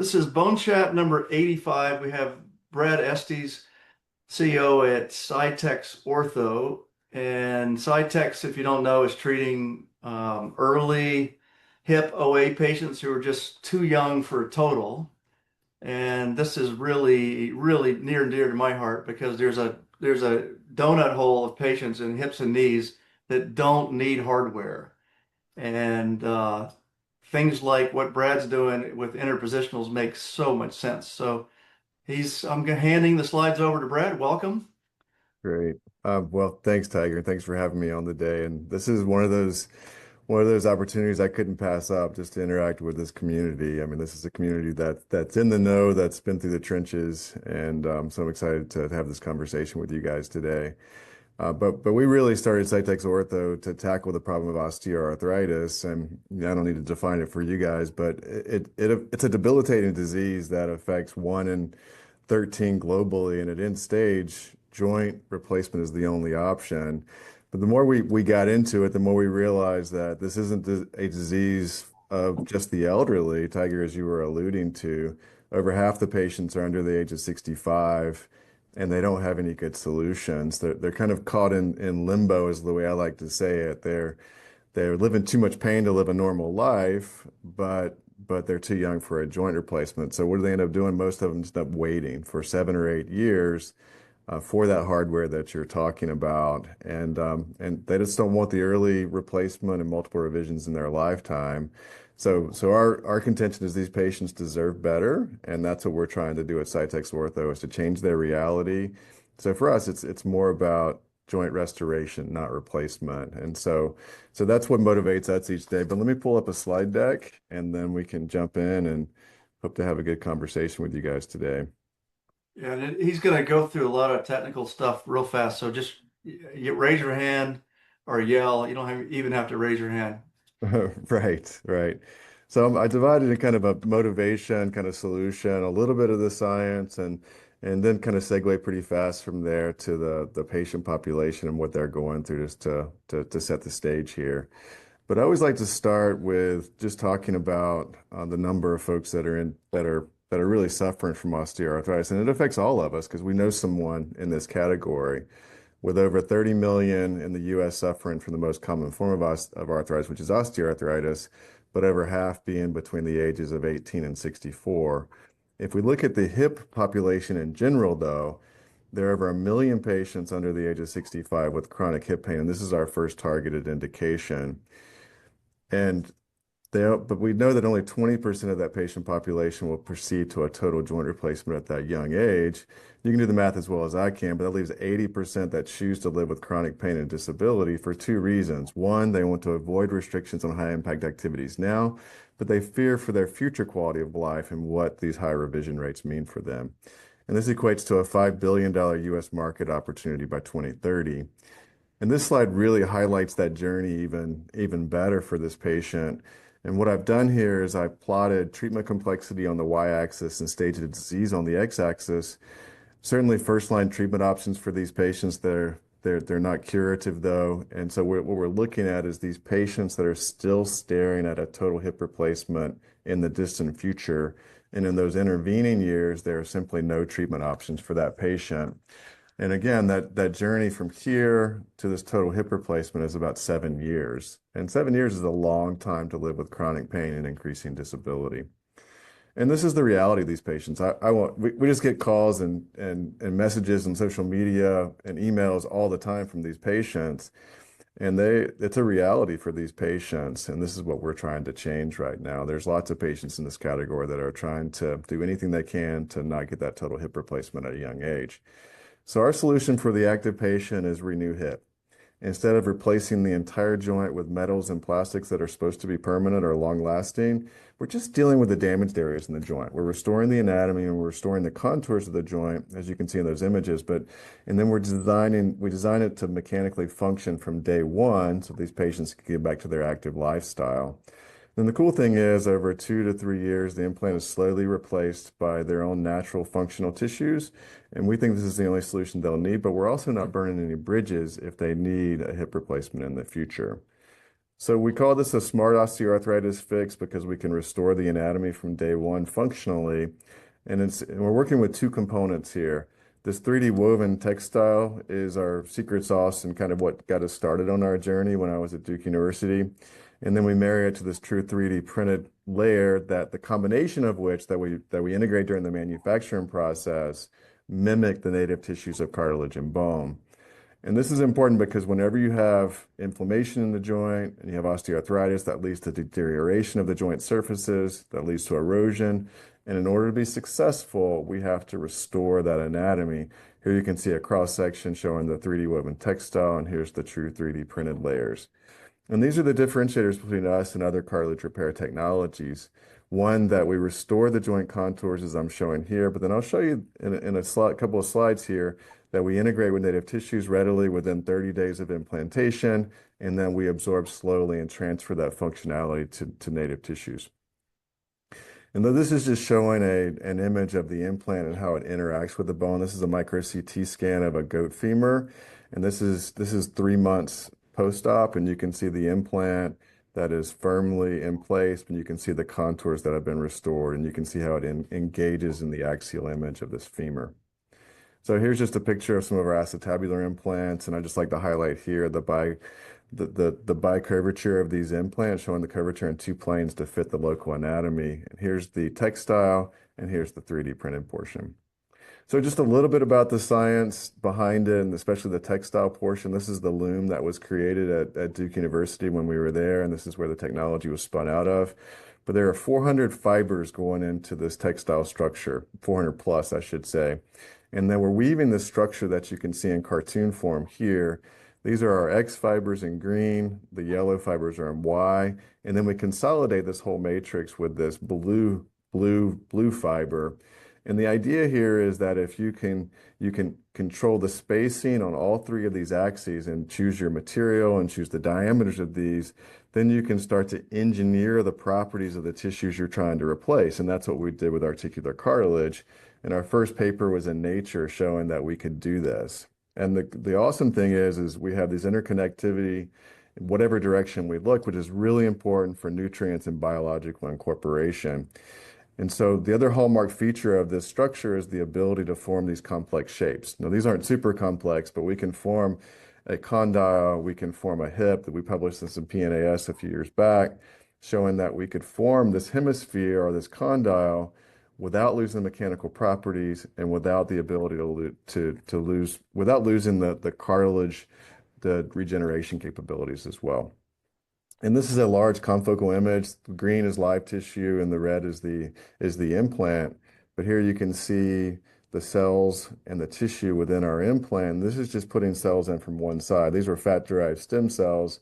This is BoneChat number 85. We have Brad Estes, CEO at CytexOrtho. And Cytex, if you don't know, is treating early hip OA patients who are just too young for total. And this is really, really near and dear to my heart because there's a donut hole of patients in hips and knees that don't need hardware. And things like what Brad's doing with interpositionals makes so much sense. So I'm handing the slides over to Brad. Welcome. Great. Well, thanks, Tiger. Thanks for having me on the day. And this is one of those opportunities I couldn't pass up just to interact with this community. I mean, this is a community that's in the know, that's been through the trenches, and so I'm excited to have this conversation with you guys today. But we really started Cytex Ortho to tackle the problem of osteoarthritis, and I don't need to define it for you guys, but it's a debilitating disease that affects 1 in 13 globally, and at end stage, joint replacement is the only option. But the more we got into it, the more we realized that this isn't a disease of just the elderly. Tiger, as you were alluding to, over half the patients are under the age of 65 and they don't have any good solutions. They're kind of caught in limbo, is the way I like to say it. They're living too much pain to live a normal life, but they're too young for a joint replacement. So what do they end up doing? Most of them just end up waiting for 7 or 8 years for that hardware that you're talking about, and they just don't want the early replacement and multiple revisions in their lifetime. So our contention is these patients deserve better, and that's what we're trying to do at Cytex Ortho, is to change their reality. So for us, it's more about joint restoration, not replacement, and so that's what motivates us each day. But let me pull up a slide deck, and then we can jump in and hope to have a good conversation with you guys today. Yeah, and he's going to go through a lot of technical stuff real fast. So just raise your hand or yell. You don't even have to raise your hand. Right, right. So I divided in kind of a motivation, kind of solution, a little bit of the science, and then kind of segue pretty fast from there to the patient population and what they're going through, just to set the stage here. But I always like to start with just talking about the number of folks that are really suffering from osteoarthritis, and it affects all of us because we know someone in this category, with over 30 million in the U.S. suffering from the most common form of arthritis, which is osteoarthritis, but over half being between the ages of 18 and 64. If we look at the hip population in general, though, there are over 1 million patients under the age of 65 with chronic hip pain, and this is our first targeted indication. And but we know that only 20% of that patient population will proceed to a total joint replacement at that young age. You can do the math as well as I can, but that leaves 80% that choose to live with chronic pain and disability for two reasons. One, they want to avoid restrictions on high impact activities now, but they fear for their future quality of life and what these high revision rates mean for them. And this equates to a $5 billion US market opportunity by 2030. And this slide really highlights that journey even better for this patient. And what I've done here is I plotted treatment complexity on the y-axis and stage of disease on the x-axis. Certainly first-line treatment options for these patients, they're not curative though. And so what we're looking at is these patients that are still staring at a total hip replacement in the distant future. And in those intervening years, there are simply no treatment options for that patient. And again, that journey from here to this total hip replacement is about 7 years. And 7 years is a long time to live with chronic pain and increasing disability. And this is the reality of these patients. We just get calls and messages on social media and emails all the time from these patients. And it's a reality for these patients. And this is what we're trying to change right now. There's lots of patients in this category that are trying to do anything they can to not get that total hip replacement at a young age. So our solution for the active patient is Renew Hip. Instead of replacing the entire joint with metals and plastics that are supposed to be permanent or long-lasting, we're just dealing with the damaged areas in the joint. We're restoring the anatomy and we're restoring the contours of the joint, as you can see in those images, and then we design it to mechanically function from day one so these patients can get back to their active lifestyle. And the cool thing is, over 2 to 3 years, the implant is slowly replaced by their own natural functional tissues. And we think this is the only solution they'll need, but we're also not burning any bridges if they need a hip replacement in the future. So we call this a smart osteoarthritis fix because we can restore the anatomy from day one functionally. And we're working with two components here. This 3D woven textile is our secret sauce and kind of what got us started on our journey when I was at Duke University. And then we marry it to this true 3D printed layer that the combination of which that we integrate during the manufacturing process mimic the native tissues of cartilage and bone. And this is important because whenever you have inflammation in the joint and you have osteoarthritis, that leads to deterioration of the joint surfaces, that leads to erosion. And in order to be successful, we have to restore that anatomy. Here you can see a cross section showing the 3D woven textile, and here's the true 3D printed layers. And these are the differentiators between us and other cartilage repair technologies. One, that we restore the joint contours as I'm showing here, but then I'll show you in a couple of slides here that we integrate with native tissues readily within 30 days of implantation, and then we absorb slowly and transfer that functionality to native tissues. And though this is just showing an image of the implant and how it interacts with the bone, this is a micro CT scan of a goat femur, and this is 3 months post-op, and you can see the implant that is firmly in place, and you can see the contours that have been restored, and you can see how it engages in the axial image of this femur. So here's just a picture of some of our acetabular implants, and I just like to highlight here the bicurvature of these implants, showing the curvature in two planes to fit the local anatomy. And here's the textile, and here's the 3D printed portion. So just a little bit about the science behind it, and especially the textile portion. This is the loom that was created at Duke University when we were there, and this is where the technology was spun out of. But there are 400 fibers going into this textile structure, 400 plus, I should say. And then we're weaving this structure that you can see in cartoon form here. These are our X fibers in green, the yellow fibers are in Y, and then we consolidate this whole matrix with this blue fiber. And the idea here is that if you can control the spacing on all three of these axes and choose your material and choose the diameters of these, then you can start to engineer the properties of the tissues you're trying to replace. And that's what we did with articular cartilage. And our first paper was in Nature showing that we could do this. And the awesome thing is we have this interconnectivity in whatever direction we look, which is really important for nutrients and biological incorporation. And so the other hallmark feature of this structure is the ability to form these complex shapes. Now, these aren't super complex, but we can form a condyle, we can form a hip that we published this in PNAS a few years back, showing that we could form this hemisphere or this condyle without losing the mechanical properties and without the ability without losing the cartilage, the regeneration capabilities as well. And this is a large confocal image. The green is live tissue and the red is the implant. But here you can see the cells and the tissue within our implant. This is just putting cells in from one side. These were fat-derived stem cells,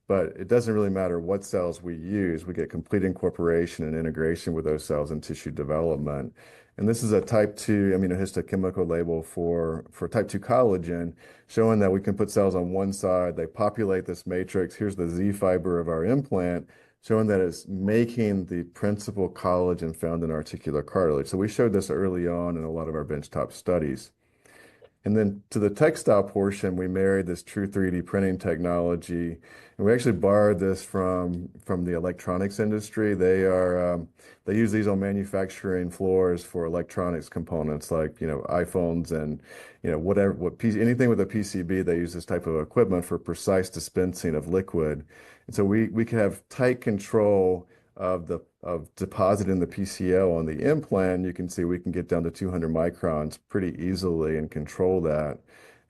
but it doesn't really matter what cells we use. We get complete incorporation and integration with those cells in tissue development. And this is a type 2 immunohistochemical label for type 2 collagen, showing that we can put cells on one side, they populate this matrix. Here's the Z fiber of our implant, showing that it's making the principal collagen found in articular cartilage. So we showed this early on in a lot of our benchtop studies. And then to the textile portion, we married this true 3D printing technology, and we actually borrowed this from the electronics industry. They use these on manufacturing floors for electronics components like iPhones and anything with a PCB. They use this type of equipment for precise dispensing of liquid, and so we can have tight control of depositing the PCL on the implant. You can see we can get down to 200 microns pretty easily and control that.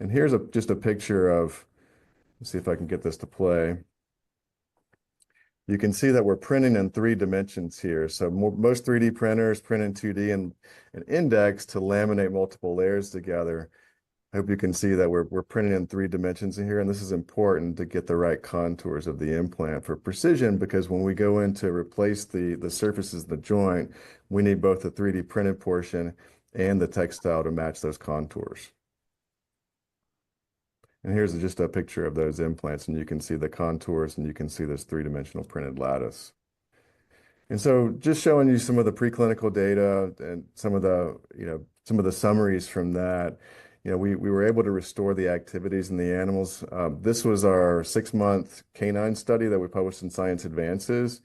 And here's just a picture of, let's see if I can get this to play. You can see that we're printing in 3 dimensions here. So most 3D printers print in 2D and index to laminate multiple layers together. I hope you can see that we're printing in 3 dimensions in here, and this is important to get the right contours of the implant for precision, because when we go in to replace the surfaces of the joint, we need both the 3D printed portion and the textile to match those contours. And here's just a picture of those implants, and you can see the contours and you can see this 3-dimensional printed lattice. And so just showing you some of the preclinical data and some of the summaries from that. we were able to restore the activities in the animals. This was our 6-month canine study that we published in Science Advances,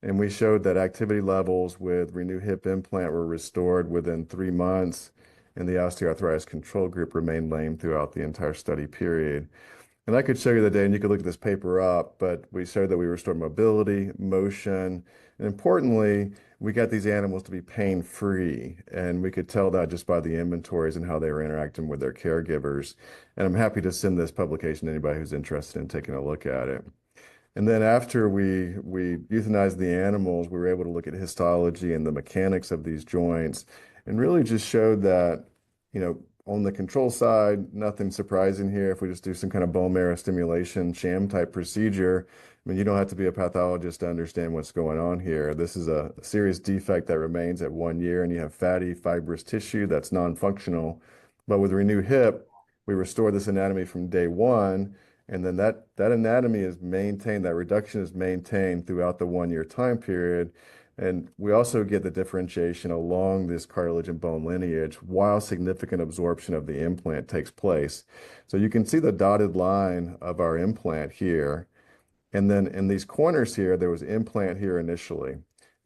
and we showed that activity levels with Renew Hip implant were restored within 3 months, and the osteoarthritis control group remained lame throughout the entire study period. And I could show you the data, and you could look at this paper up, but we showed that we restored mobility, motion, and importantly, we got these animals to be pain-free. And we could tell that just by the inventories and how they were interacting with their caregivers. And I'm happy to send this publication to anybody who's interested in taking a look at it. And then after we euthanized the animals, we were able to look at histology and the mechanics of these joints and really just showed that, on the control side, nothing surprising here. If we just do some kind of bone marrow stimulation sham type procedure, I mean, you don't have to be a pathologist to understand what's going on here. This is a serious defect that remains at 1 year, and you have fatty, fibrous tissue that's non-functional. But with Renew Hip, we restore this anatomy from day one, and then that anatomy is maintained, that reduction is maintained throughout the 1 year time period. And we also get the differentiation along this cartilage and bone lineage while significant absorption of the implant takes place. So you can see the dotted line of our implant here. And then in these corners here, there was implant here initially.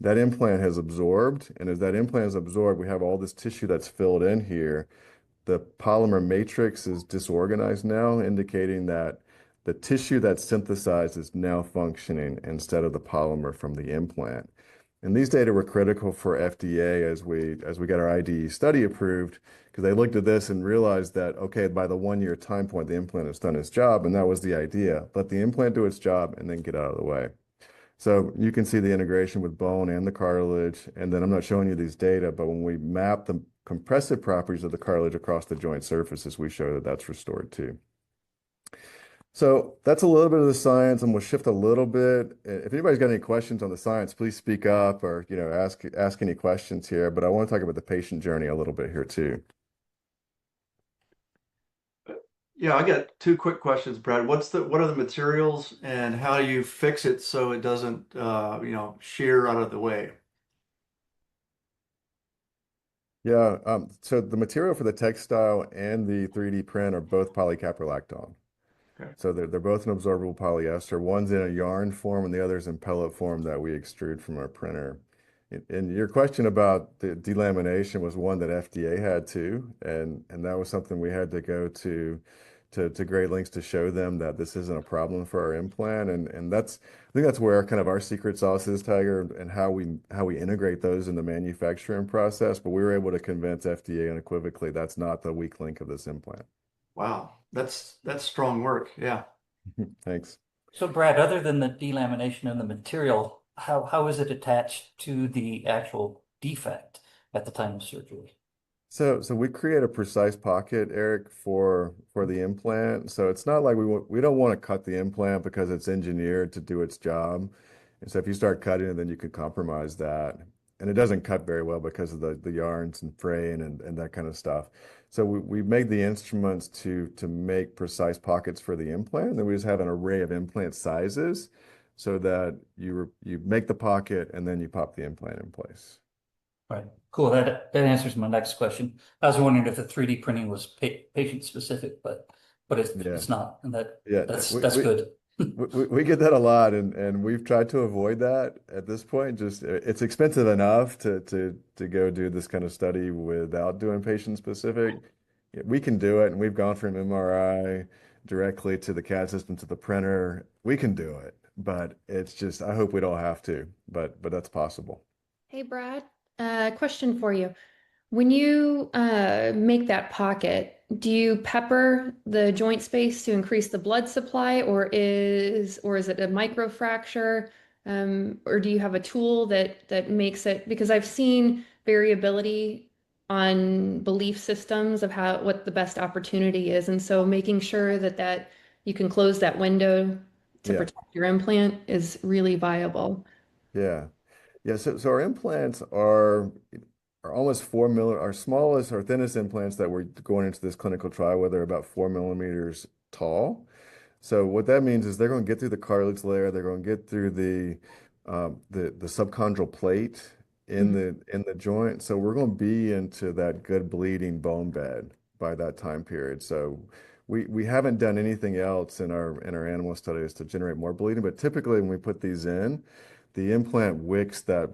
That implant has absorbed. And as that implant is absorbed, we have all this tissue that's filled in here. The polymer matrix is disorganized now, indicating that the tissue that's synthesized is now functioning instead of the polymer from the implant. And these data were critical for FDA as we got our IDE study approved, because they looked at this and realized that, okay, by the 1 year time point, the implant has done its job, and that was the idea. Let the implant do its job and then get out of the way. So you can see the integration with bone and the cartilage. And then I'm not showing you these data, but when we map the compressive properties of the cartilage across the joint surfaces, we show that that's restored too. So that's a little bit of the science, and we'll shift a little bit. If anybody's got any questions on the science, please speak up or ask any questions here. But I want to talk about the patient journey a little bit here too. Yeah, I got two quick questions, Brad. What are the materials and how do you fix it so it doesn't shear out of the way? Yeah, so the material for the textile and the 3D print are both polycaprolactone. Okay. So they're both an absorbable polyester. One's in a yarn form and the other's in pellet form that we extrude from our printer. And your question about the delamination was one that FDA had too, and that was something we had to go to great lengths to show them that this isn't a problem for our implant. And I think that's where kind of our secret sauce is, Tiger, and how we integrate those in the manufacturing process. But we were able to convince FDA unequivocally that's not the weak link of this implant. Wow, that's strong work. Yeah. Thanks. So Brad, other than the delamination of the material, how is it attached to the actual defect at the time of surgery? So we create a precise pocket, Eric, for the implant. So it's not like we don't want to cut the implant because it's engineered to do its job. And so if you start cutting it, then you could compromise that. And it doesn't cut very well because of the yarns and fraying and that kind of stuff. So we made the instruments to make precise pockets for the implant. And then we just have an array of implant sizes so that you make the pocket and then you pop the implant in place. Right. Cool. That answers my next question. I was wondering if the 3D printing was patient specific, but it's not, and that's good. We get that a lot, and we've tried to avoid that at this point. Just it's expensive enough to go do this kind of study without doing patient specific. We can do it, and we've gone from MRI directly to the CAD system to the printer. We can do it, but it's just I hope we don't have to, but that's possible. Hey, Brad, question for you. When you make that pocket, do you pepper the joint space to increase the blood supply, or is it a microfracture? Or do you have a tool that makes it? Because I've seen variability on belief systems of what the best opportunity is, and so making sure that you can close that window to Yeah, protect your implant is really viable. yeah. Yeah, so our implants are almost 4 millimeter. Our smallest, our thinnest implants that we're going into this clinical trial with are about 4 millimeters tall. So what that means is they're going to get through the cartilage layer, they're going to get through the subchondral plate in Mhm. the joint. So we're going to be into that good bleeding bone bed. by that time period. So we haven't done anything else in our animal studies to generate more bleeding, but typically when we put these in, the implant wicks that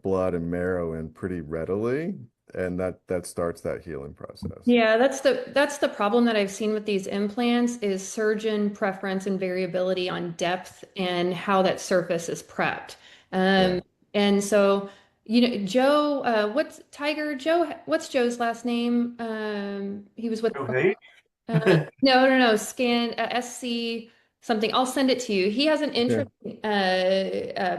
blood and marrow in pretty readily, and that starts that healing process. Yeah, that's the problem that I've seen with these implants is surgeon preference and variability on depth and how that surface is prepped. Yeah. And so, Joe, what's Tiger Joe? What's Joe's last name? He was with Okay. no, SC something. I'll send it to you. He has an Okay. interesting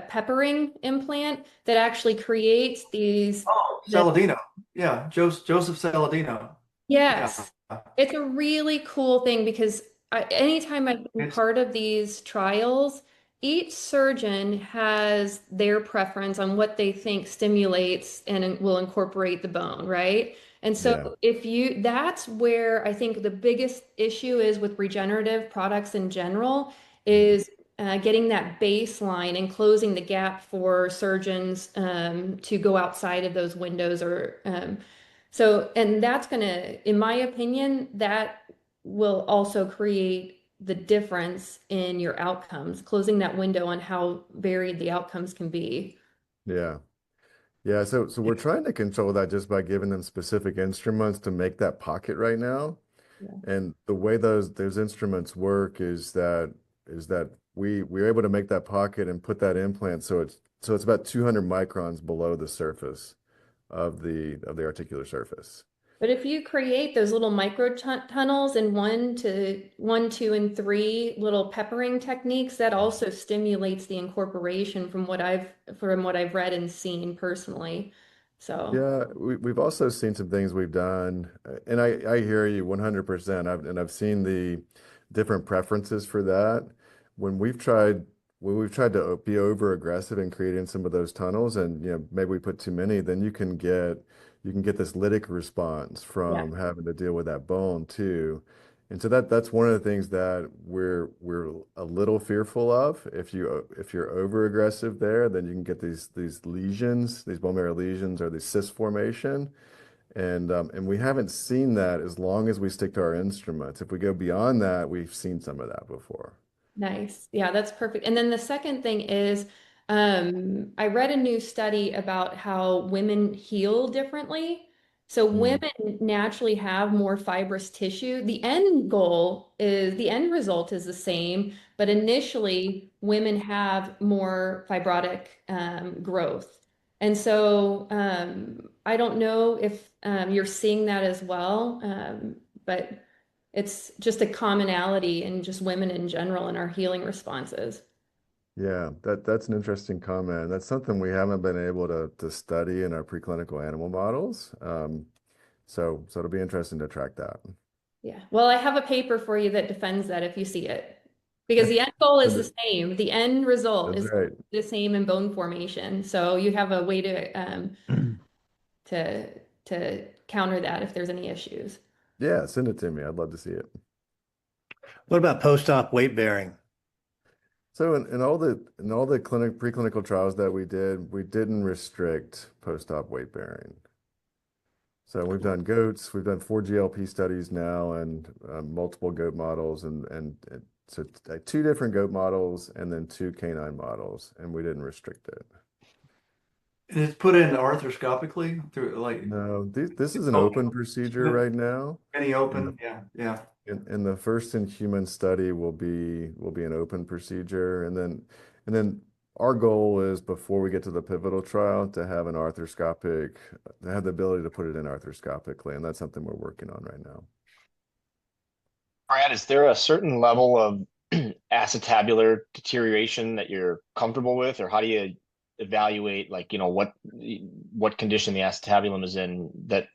peppering implant that actually creates these. Oh, Saladino. Yeah, Joseph Saladino. Yeah. Yes, it's a really cool thing because anytime I've been It's part of these trials, each surgeon has their preference on what they think stimulates and will incorporate the bone, right? And so Yeah. that's where I think the biggest issue is with regenerative products in general Mhm. is getting that baseline and closing the gap for surgeons to go outside of those windows or and that's going to, in my opinion, that will also create the difference in your outcomes, closing that window on how varied the outcomes can be. Yeah. Yeah, so we're trying to control that just by giving them specific instruments to make that pocket right now. Yeah. And the way those instruments work is that we're able to make that pocket and put that implant so it's about 200 microns below the surface of the articular surface. But if you create those little micro tunnels in one, two, and three little peppering techniques, that also stimulates the incorporation from what I've read and seen personally. So Yeah, we've also seen some things we've done, and I hear you 100%. I've seen the different preferences for that. When we've tried when we've tried to be over aggressive in creating some of those tunnels, and maybe we put too many, then you can get this lytic response yeah, from having to deal with that bone too. And so that's one of the things that we're a little fearful of. If you're over aggressive there, then you can get these lesions, these bone marrow lesions, or these cyst formation. And we haven't seen that as long as we stick to our instruments. If we go beyond that, we've seen some of that before. nice. Yeah, that's perfect. And then the second thing is, I read a new study about how women heal differently. So Mm, women naturally have more fibrous tissue. The end result is the same, but initially women have more fibrotic growth. And so I don't know if you're seeing that as well, but it's just a commonality in just women in general in our healing responses. yeah, that's an interesting comment. That's something we haven't been able to study in our preclinical animal models. So it'll be interesting to track that. Yeah. Well, I have a paper for you that defends that if you see it. Because the end goal is Send the it. same. The end result That's is right. the same in bone formation. So you have a way to to counter that if there's any issues. Yeah, send it to me. I'd love to see it. What about post-op weight bearing? So in all the preclinical trials that we didn't restrict post-op weight bearing. So we've done goats, we've done 4 GLP studies now, and multiple goat models, and so two different goat models and then two canine models, and we didn't restrict it. And it's put in arthroscopically through like No, this is an oh, open procedure right now, any and the open. Yeah, yeah. and the first in human study will be an open procedure, and then our goal is before we get to the pivotal trial to have the ability to put it in arthroscopically, and that's something we're working on right now. Brad, is there a certain level of acetabular deterioration that you're comfortable with, or how do you evaluate, like, what condition the acetabulum is in that,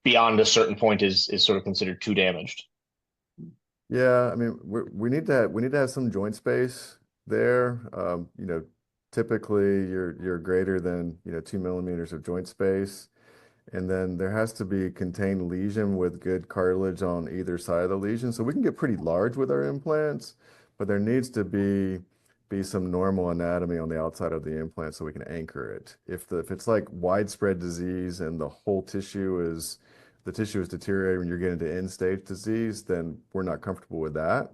beyond a certain point is sort of considered too damaged? Yeah, I mean, we need to have some joint space there. Typically you're greater than 2 millimeters of joint space. And then there has to be contained lesion with good cartilage on either side of the lesion. So we can get pretty large with our implants, but there needs to be some normal anatomy on the outside of the implant so we can anchor it. If it's like widespread disease and the whole tissue is the tissue is deteriorating when you're getting to end stage disease, then we're not comfortable with that.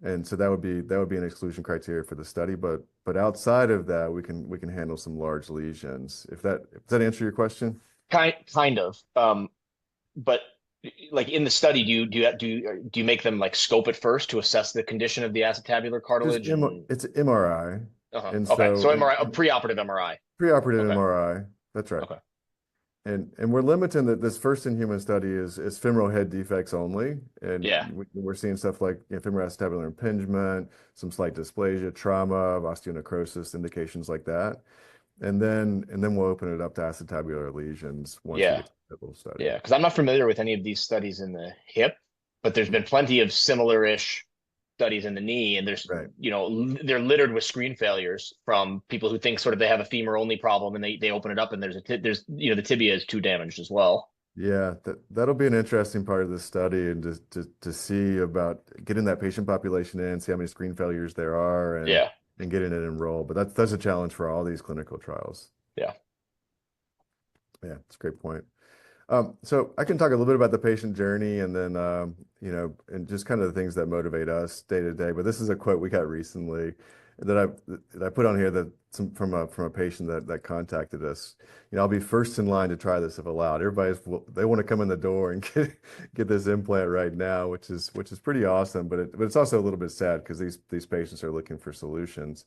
And so that would be an exclusion criteria for the study. But outside of that, we can handle some large lesions. If that does that answer your question? Kind of. But like in the study, do you make them like scope it first to assess the condition of the acetabular cartilage? And It's MRI, and okay, so so MRI, a preoperative MRI. preoperative Okay, MRI. That's right. okay, And we're limiting that this first in human study is femoral head defects only, and yeah, we're seeing stuff like femoral acetabular impingement, some slight dysplasia, trauma, osteonecrosis, indications like that, and then we'll open it up to acetabular lesions once we yeah, get to the pivotal study. yeah. Because I'm not familiar with any of these studies in the hip, but there's been plenty of similar-ish studies in the knee, and there's, Right. they're littered with screen failures from people who think sort of they have a femur only problem, and they open it up, and there's the tibia is too damaged as well. Yeah, that'll be an interesting part of the study, and to see about getting that patient population in, see how many screen failures there are, Yeah, and getting it enrolled. But that's a challenge for all these clinical trials. yeah. Yeah, it's a great point. So I can talk a little bit about the patient journey, and then and just kind of the things that motivate us day to day. But this is a quote we got recently that I put on here from a patient that contacted us. I'll be first in line to try this if allowed. They want to come in the door and get this implant right now, which is pretty awesome. But it's also a little bit sad because these patients are looking for solutions.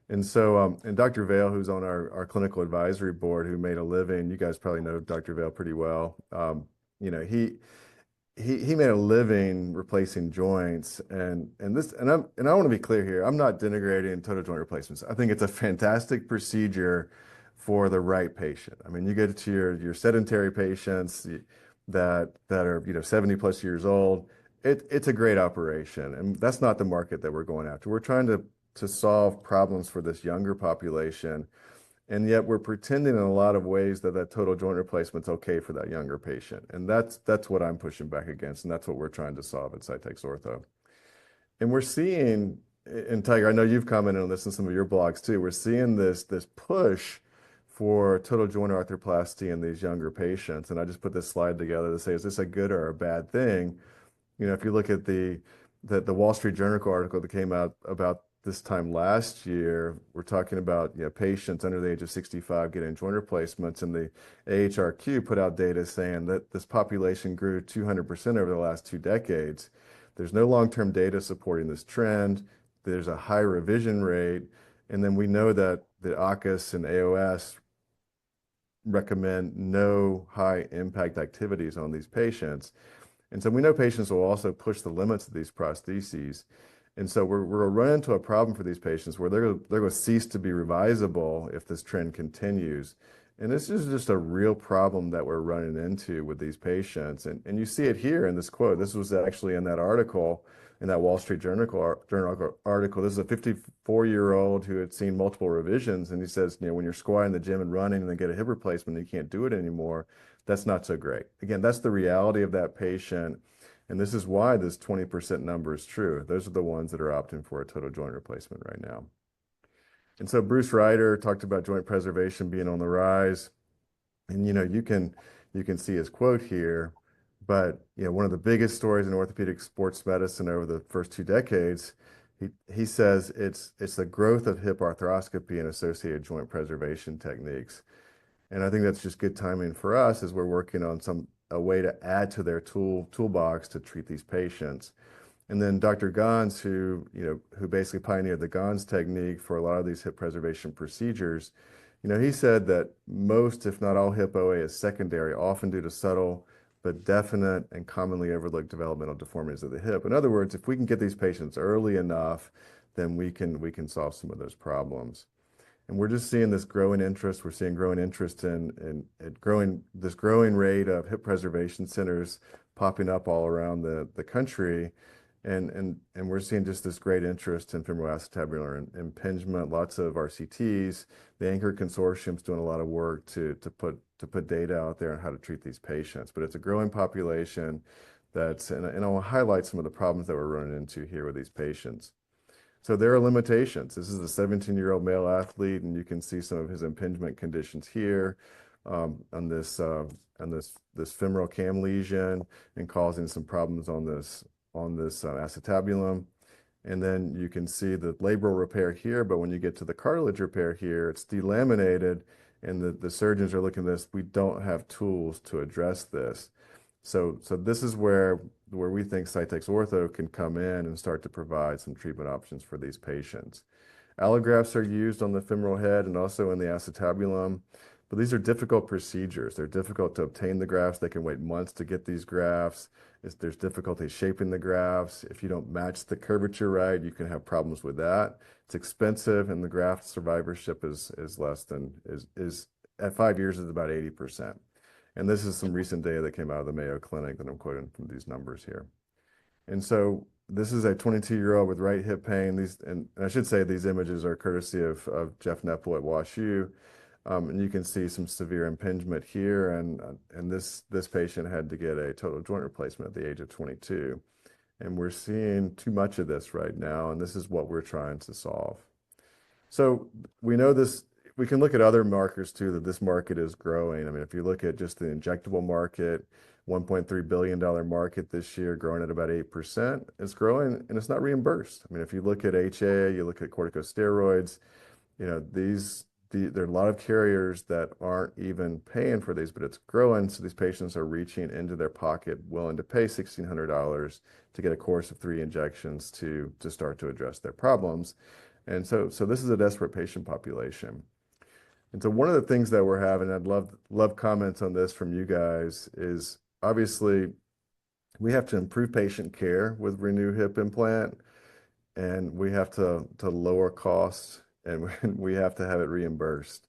And so, and Dr. Vale, who's on our clinical advisory board, who made a living, you guys probably know Dr. Vale pretty well. He made a living replacing joints, and I want to be clear here. I'm not denigrating total joint replacements. I think it's a fantastic procedure for the right patient. I mean, you get to your sedentary patients that are 70 plus years old. It's a great operation, and that's not the market that we're going after. We're trying to solve problems for this younger population, and yet we're pretending in a lot of ways that total joint replacement's okay for that younger patient. And that's what I'm pushing back against, and that's what we're trying to solve at Cytex Ortho. And we're seeing, and Tiger, I know you've commented on this in some of your blogs too, we're seeing this push for total joint arthroplasty in these younger patients. And I just put this slide together to say, is this a good or a bad thing? If you look at the Wall Street Journal article that came out about this time last year, we're talking about patients under the age of 65 getting joint replacements, and the AHRQ put out data saying that this population grew 200% over the last 2 decades. There's no long-term data supporting this trend. There's a high revision rate, and then we know that the AAHKS and AOS recommend no high impact activities on these patients. And so we know patients will also push the limits of these prostheses. And so we're going to run into a problem for these patients where they're going to cease to be revisable if this trend continues. And this is just a real problem that we're running into with these patients. And you see it here in this quote. This was actually in that article, in that Wall Street Journal article. This is a 54-year-old who had seen multiple revisions. And he says, when you're squatting in the gym and running and then get a hip replacement and you can't do it anymore, that's not so great. Again, that's the reality of that patient. And this is why this 20% number is true. Those are the ones that are opting for a total joint replacement right now. And so Bruce Ryder talked about joint preservation being on the rise. And you can see his quote here, but one of the biggest stories in orthopedic sports medicine over the first 2 decades, he says it's the growth of hip arthroscopy and associated joint preservation techniques. And I think that's just good timing for us as we're working on a way to add to their toolbox to treat these patients. And then Dr. Gons, who basically pioneered the Gons technique for a lot of these hip preservation procedures, he said that most, if not all, hip OA is secondary, often due to subtle but definite and commonly overlooked developmental deformities of the hip. In other words, if we can get these patients early enough, then we can solve some of those problems. And we're just seeing this growing interest. We're seeing growing interest in this growing rate of hip preservation centers popping up all around the country. And we're seeing just this great interest in femoral acetabular impingement, lots of RCTs. The Anchor Consortium's doing a lot of work to put data out there on how to treat these patients. But it's a growing population and I'll highlight some of the problems that we're running into here with these patients. So there are limitations. This is a 17-year-old male athlete, and you can see some of his impingement conditions here. this femoral cam lesion and causing some problems on this acetabulum. And then you can see the labral repair here, but when you get to the cartilage repair here, it's delaminated, and the surgeons are looking at this. We don't have tools to address this. So this is where we think CytexOrtho can come in and start to provide some treatment options for these patients. Allografts are used on the femoral head and also in the acetabulum, but these are difficult procedures. They're difficult to obtain the grafts. They can wait months to get these grafts. There's difficulty shaping the grafts. If you don't match the curvature right, you can have problems with that. It's expensive, and the graft survivorship is at 5 years is about 80%. And this is some recent data that came out of the Mayo Clinic that I'm quoting from these numbers here. And so this is a 22-year-old with right hip pain. And I should say these images are courtesy of Jeff Nepple at WashU. And you can see some severe impingement here. And this patient had to get a total joint replacement at the age of 22. And we're seeing too much of this right now. And this is what we're trying to solve. So we know this. We can look at other markers too, that this market is growing. I mean, if you look at just the injectable market, $1.3 billion market this year, growing at about 8%. It's growing and it's not reimbursed. I mean, if you look at HA, you look at corticosteroids, you know, there are a lot of carriers that aren't even paying for these, but it's growing. So these patients are reaching into their pocket, willing to pay $1,600 to get a course of 3 injections to start to address their problems. And so this is a desperate patient population. And so one of the things that we're having, I'd love comments on this from you guys, is obviously we have to improve patient care with Renew Hip Implant, and we have to lower costs, and we have to have it reimbursed.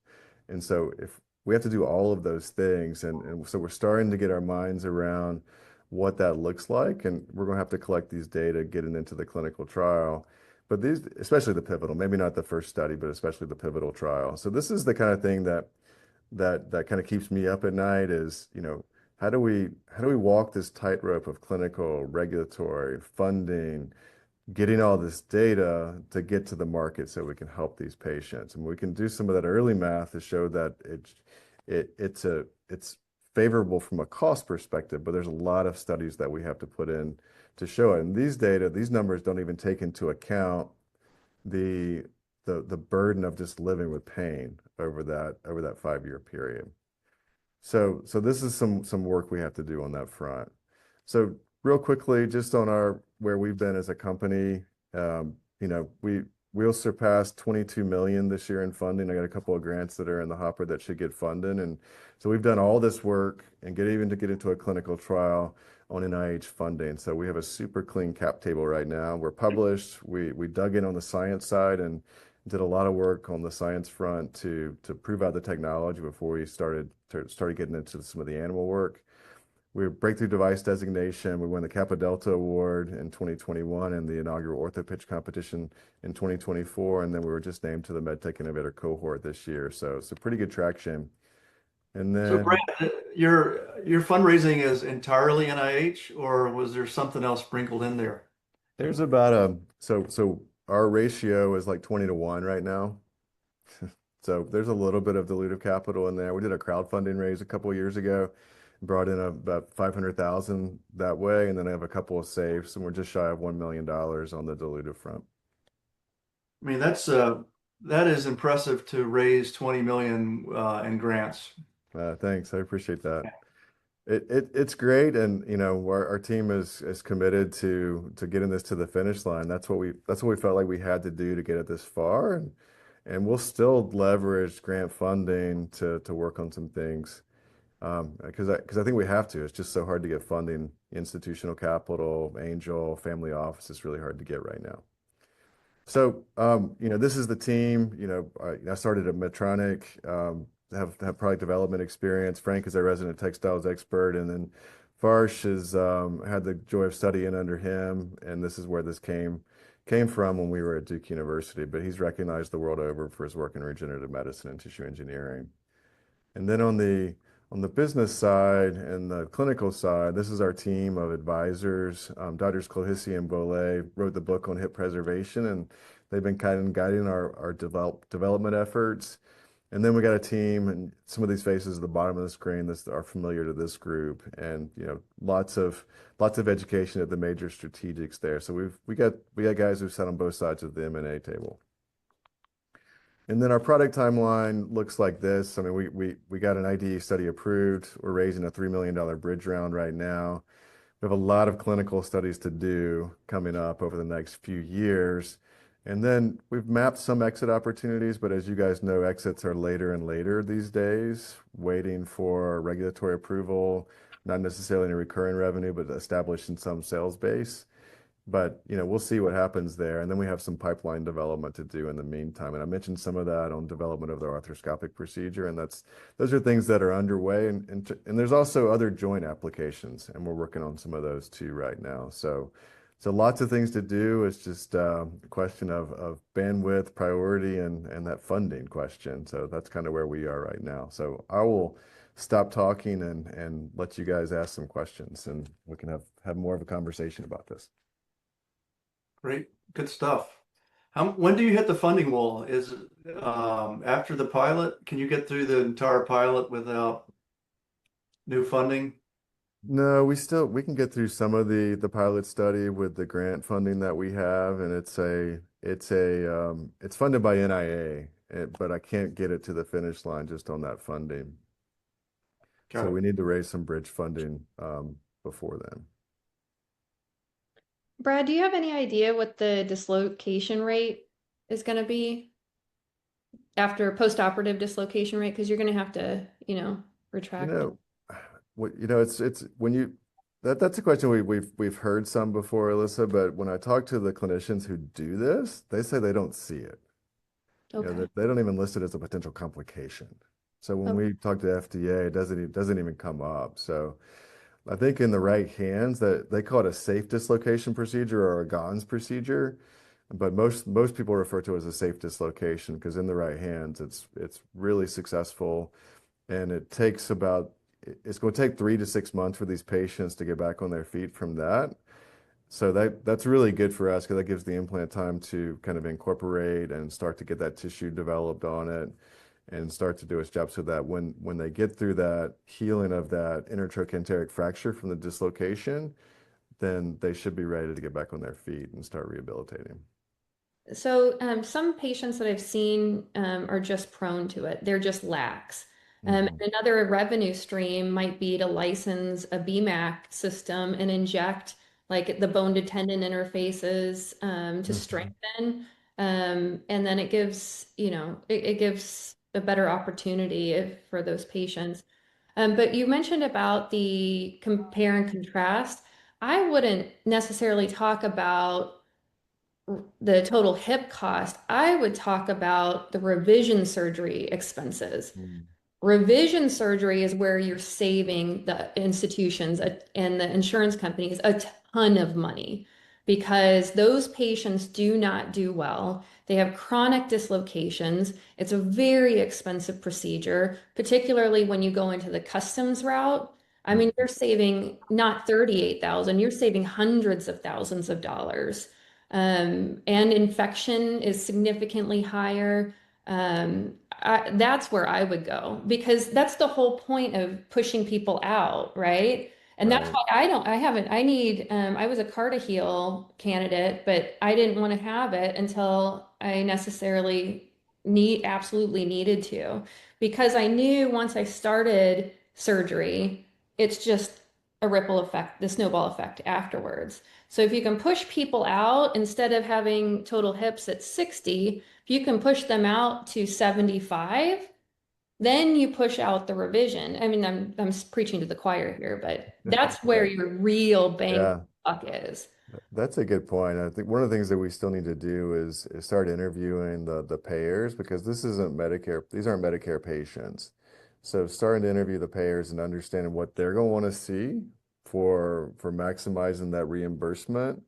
And so if we have to do all of those things, and so we're starting to get our minds around what that looks like, and we're going to have to collect these data, get it into the clinical trial. But these, especially the pivotal, maybe not the first study, but especially the pivotal trial. So this is the kind of thing that kind of keeps me up at night is, you know, how do we walk this tightrope of clinical, regulatory, funding, getting all this data to get to the market so we can help these patients. And we can do some of that early math to show that it's favorable from a cost perspective, but there's a lot of studies that we have to put in to show it. And these numbers don't even take into account the burden of just living with pain over that 5-year period. So this is some work we have to do on that front. So real quickly, just on where we've been as a company, you know, we'll surpass 22 million this year in funding. I got a couple of grants that are in the hopper that should get funded. And so we've done all this work and get into a clinical trial on NIH funding. So we have a super clean cap table right now. We're published. We dug in on the science side and did a lot of work on the science front to prove out the technology before we started getting into some of the animal work. We have breakthrough device designation. We won the Kappa Delta Award in 2021 and the inaugural Ortho Pitch competition in 2024. And then we were just named to the MedTech Innovator cohort this year. So it's a pretty good traction. And then, so Brad, your fundraising is entirely NIH, or was there something else sprinkled in there? There's about so our ratio is like 20-1 right now. So there's a little bit of dilutive capital in there. We did a crowdfunding raise a couple of years ago, brought in about 500,000 that way, and then I have a couple of safes, and we're just shy of $1 million on the dilutive front. I mean, that is impressive to raise 20 million in grants. Thanks, I appreciate that. It's great, and you know our team is committed to getting this to the finish line. That's what we felt like we had to do to get it this far, and we'll still leverage grant funding to work on some things. Because I think we have to. It's just so hard to get funding. Institutional capital, angel, family office is really hard to get right now. So, you know, this is the team. You know, I started at Medtronic, have product development experience. Frank is our resident textiles expert, and then Farsh has had the joy of studying under him, and this is where this came from when we were at Duke University. But he's recognized the world over for his work in regenerative medicine and tissue engineering. And then on the business side and the clinical side, this is our team of advisors. Doctors Clohisi and Bollet wrote the book on hip preservation, and they've been kind of guiding our development efforts. And then we got a team, and some of these faces at the bottom of the screen this are familiar to this group, and lots of education at the major strategics there. So we got guys who've sat on both sides of the M&A table. And then our product timeline looks like this. I mean, we got an IDE study approved. We're raising a $3 million bridge round right now. We have a lot of clinical studies to do coming up over the next few years. And then we've mapped some exit opportunities, but as you guys know, exits are later and later these days, waiting for regulatory approval, not necessarily any recurring revenue, but establishing some sales base. But we'll see what happens there. And then we have some pipeline development to do in the meantime. And I mentioned some of that on development of the arthroscopic procedure, and those are things that are underway. And there's also other joint applications, and we're working on some of those too right now. So lots of things to do. It's just a question of bandwidth, priority, and that funding question. So that's kind of where we are right now. So I will stop talking and let you guys ask some questions, and we can have more of a conversation about this. Great, good stuff. When do you hit the funding wall? Is it after the pilot? Can you get through the entire pilot without new funding? No, we can get through some of the pilot study with the grant funding that we have, and it's funded by NIA, but I can't get it to the finish line just on that funding. So we need to raise some bridge funding before then. Brad, do you have any idea what the dislocation rate is going to be after post-operative dislocation rate? Because you're going to have to, retract it. It's when that's a question we've heard some before, Alyssa, but when I talk to the clinicians who do this, they say they don't see it. Okay. They don't even list it as a potential complication. So when we talk to FDA, it doesn't even come up. So I think in the right hands, that they call it a safe dislocation procedure or a GONS procedure, but most people refer to it as a safe dislocation because in the right hands, it's really successful, and it's going to take 3 to 6 months for these patients to get back on their feet from that. So that's really good for us because that gives the implant time to kind of incorporate and start to get that tissue developed on it and start to do its job so that when they get through that healing of that intertrochanteric fracture from the dislocation, then they should be ready to get back on their feet and start rehabilitating. So some patients that I've seen are just prone to it. They're just lax. Another revenue stream might be to license a BMAC system and inject like the bone to tendon interfaces to strengthen. And then it gives, it gives a better opportunity for those patients. But you mentioned about the compare and contrast. I wouldn't necessarily talk about the total hip cost. I would talk about the revision surgery expenses. Revision surgery is where you're saving the institutions and the insurance companies a ton of money because those patients do not do well. They have chronic dislocations. It's a very expensive procedure, particularly when you go into the customs route. I mean, you're saving not 38,000, you're saving hundreds of thousands of dollars. And infection is significantly higher. That's where I would go because that's the whole point of pushing people out, right? And that's why I was a CartiHeal candidate, but I didn't want to have it until I necessarily absolutely needed to, because I knew once I started surgery, it's just a ripple effect, the snowball effect afterwards. So if you can push people out instead of having total hips at 60, if you can push them out to 75, then you push out the revision. I mean, I'm preaching to the choir here, but that's where your real bang for the buck is. That's a good point. I think one of the things that we still need to do is start interviewing the payers because this isn't Medicare. These aren't Medicare patients. So starting to interview the payers and understanding what they're going to want to see for maximizing that reimbursement.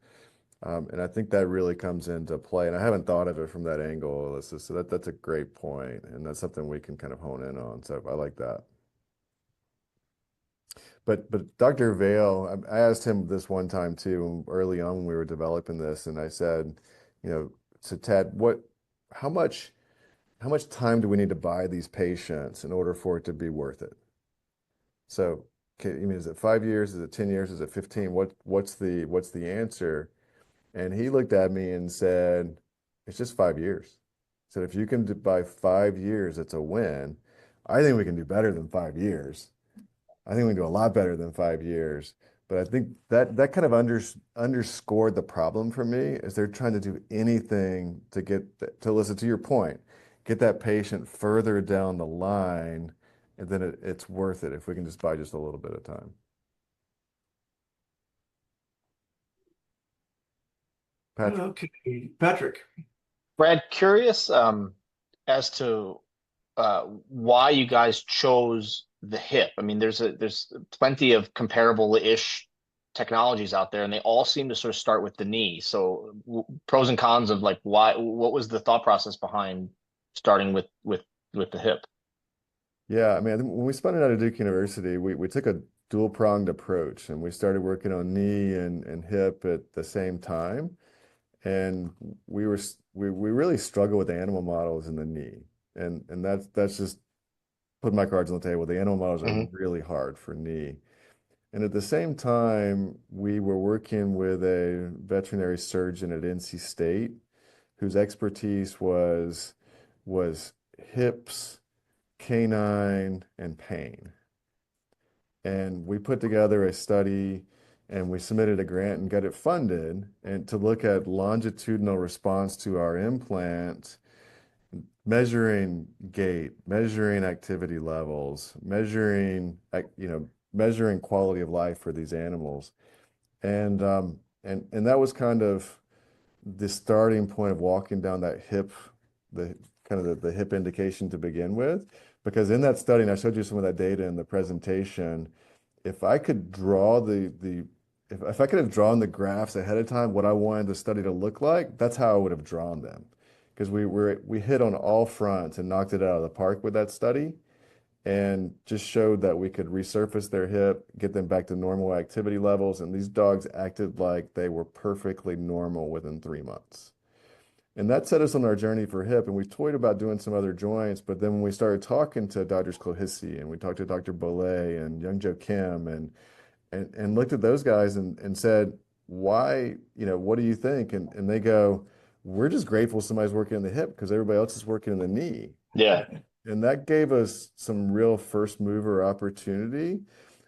And I think that really comes into play. And I haven't thought of it from that angle, Alyssa. So that's a great point. And that's something we can kind of hone in on. So I like that. But Dr. Vale, I asked him this one time too, early on when we were developing this, and I said, so Ted, how much how much time do we need to buy these patients in order for it to be worth it? So, I mean, is it 5 years? Is it 10 years? Is it 15? What's the answer? And he looked at me and said, it's just 5 years. He said, if you can buy 5 years, it's a win. I think we can do better than 5 years. I think we can do a lot better than 5 years. But I think that kind of underscored the problem for me is they're trying to do anything to to listen to your point, get that patient further down the line, and then it's worth it if we can just buy just a little bit of time. Patrick. Okay, Patrick. Brad, curious as to why you guys chose the hip. I mean, there's plenty of comparable-ish technologies out there, and they all seem to sort of start with the knee. So pros and cons of like what was the thought process behind starting with the hip? Yeah, I mean, I think when we spun it out of Duke University, we took a dual-pronged approach, and we started working on knee and hip at the same time. And we really struggle with the animal models in the knee, and that's just put my cards on the table. The animal models are really hard for knee. And at the same time, we were working with a veterinary surgeon at NC State whose expertise was hips, canine, and pain. And we put together a study and we submitted a grant and got it funded and to look at longitudinal response to our implant, measuring gait, measuring activity levels, measuring quality of life for these animals. And that was kind of the starting point of walking down that hip, the hip indication to begin with. Because in that study, and I showed you some of that data in the presentation, if I could draw if I could have drawn the graphs ahead of time, what I wanted the study to look like, that's how I would have drawn them. Because we hit on all fronts and knocked it out of the park with that study and just showed that we could resurface their hip, get them back to normal activity levels, and these dogs acted like they were perfectly normal within 3 months. And that set us on our journey for hip, and we toyed about doing some other joints, but then when we started talking to Drs. Clohissy, and we talked to Dr. Bollet and Young Jo Kim, and looked at those guys and said, why, what do you think? And they go, we're just grateful somebody's working in the hip because everybody else is working in the knee. Yeah. And that gave us some real first mover opportunity.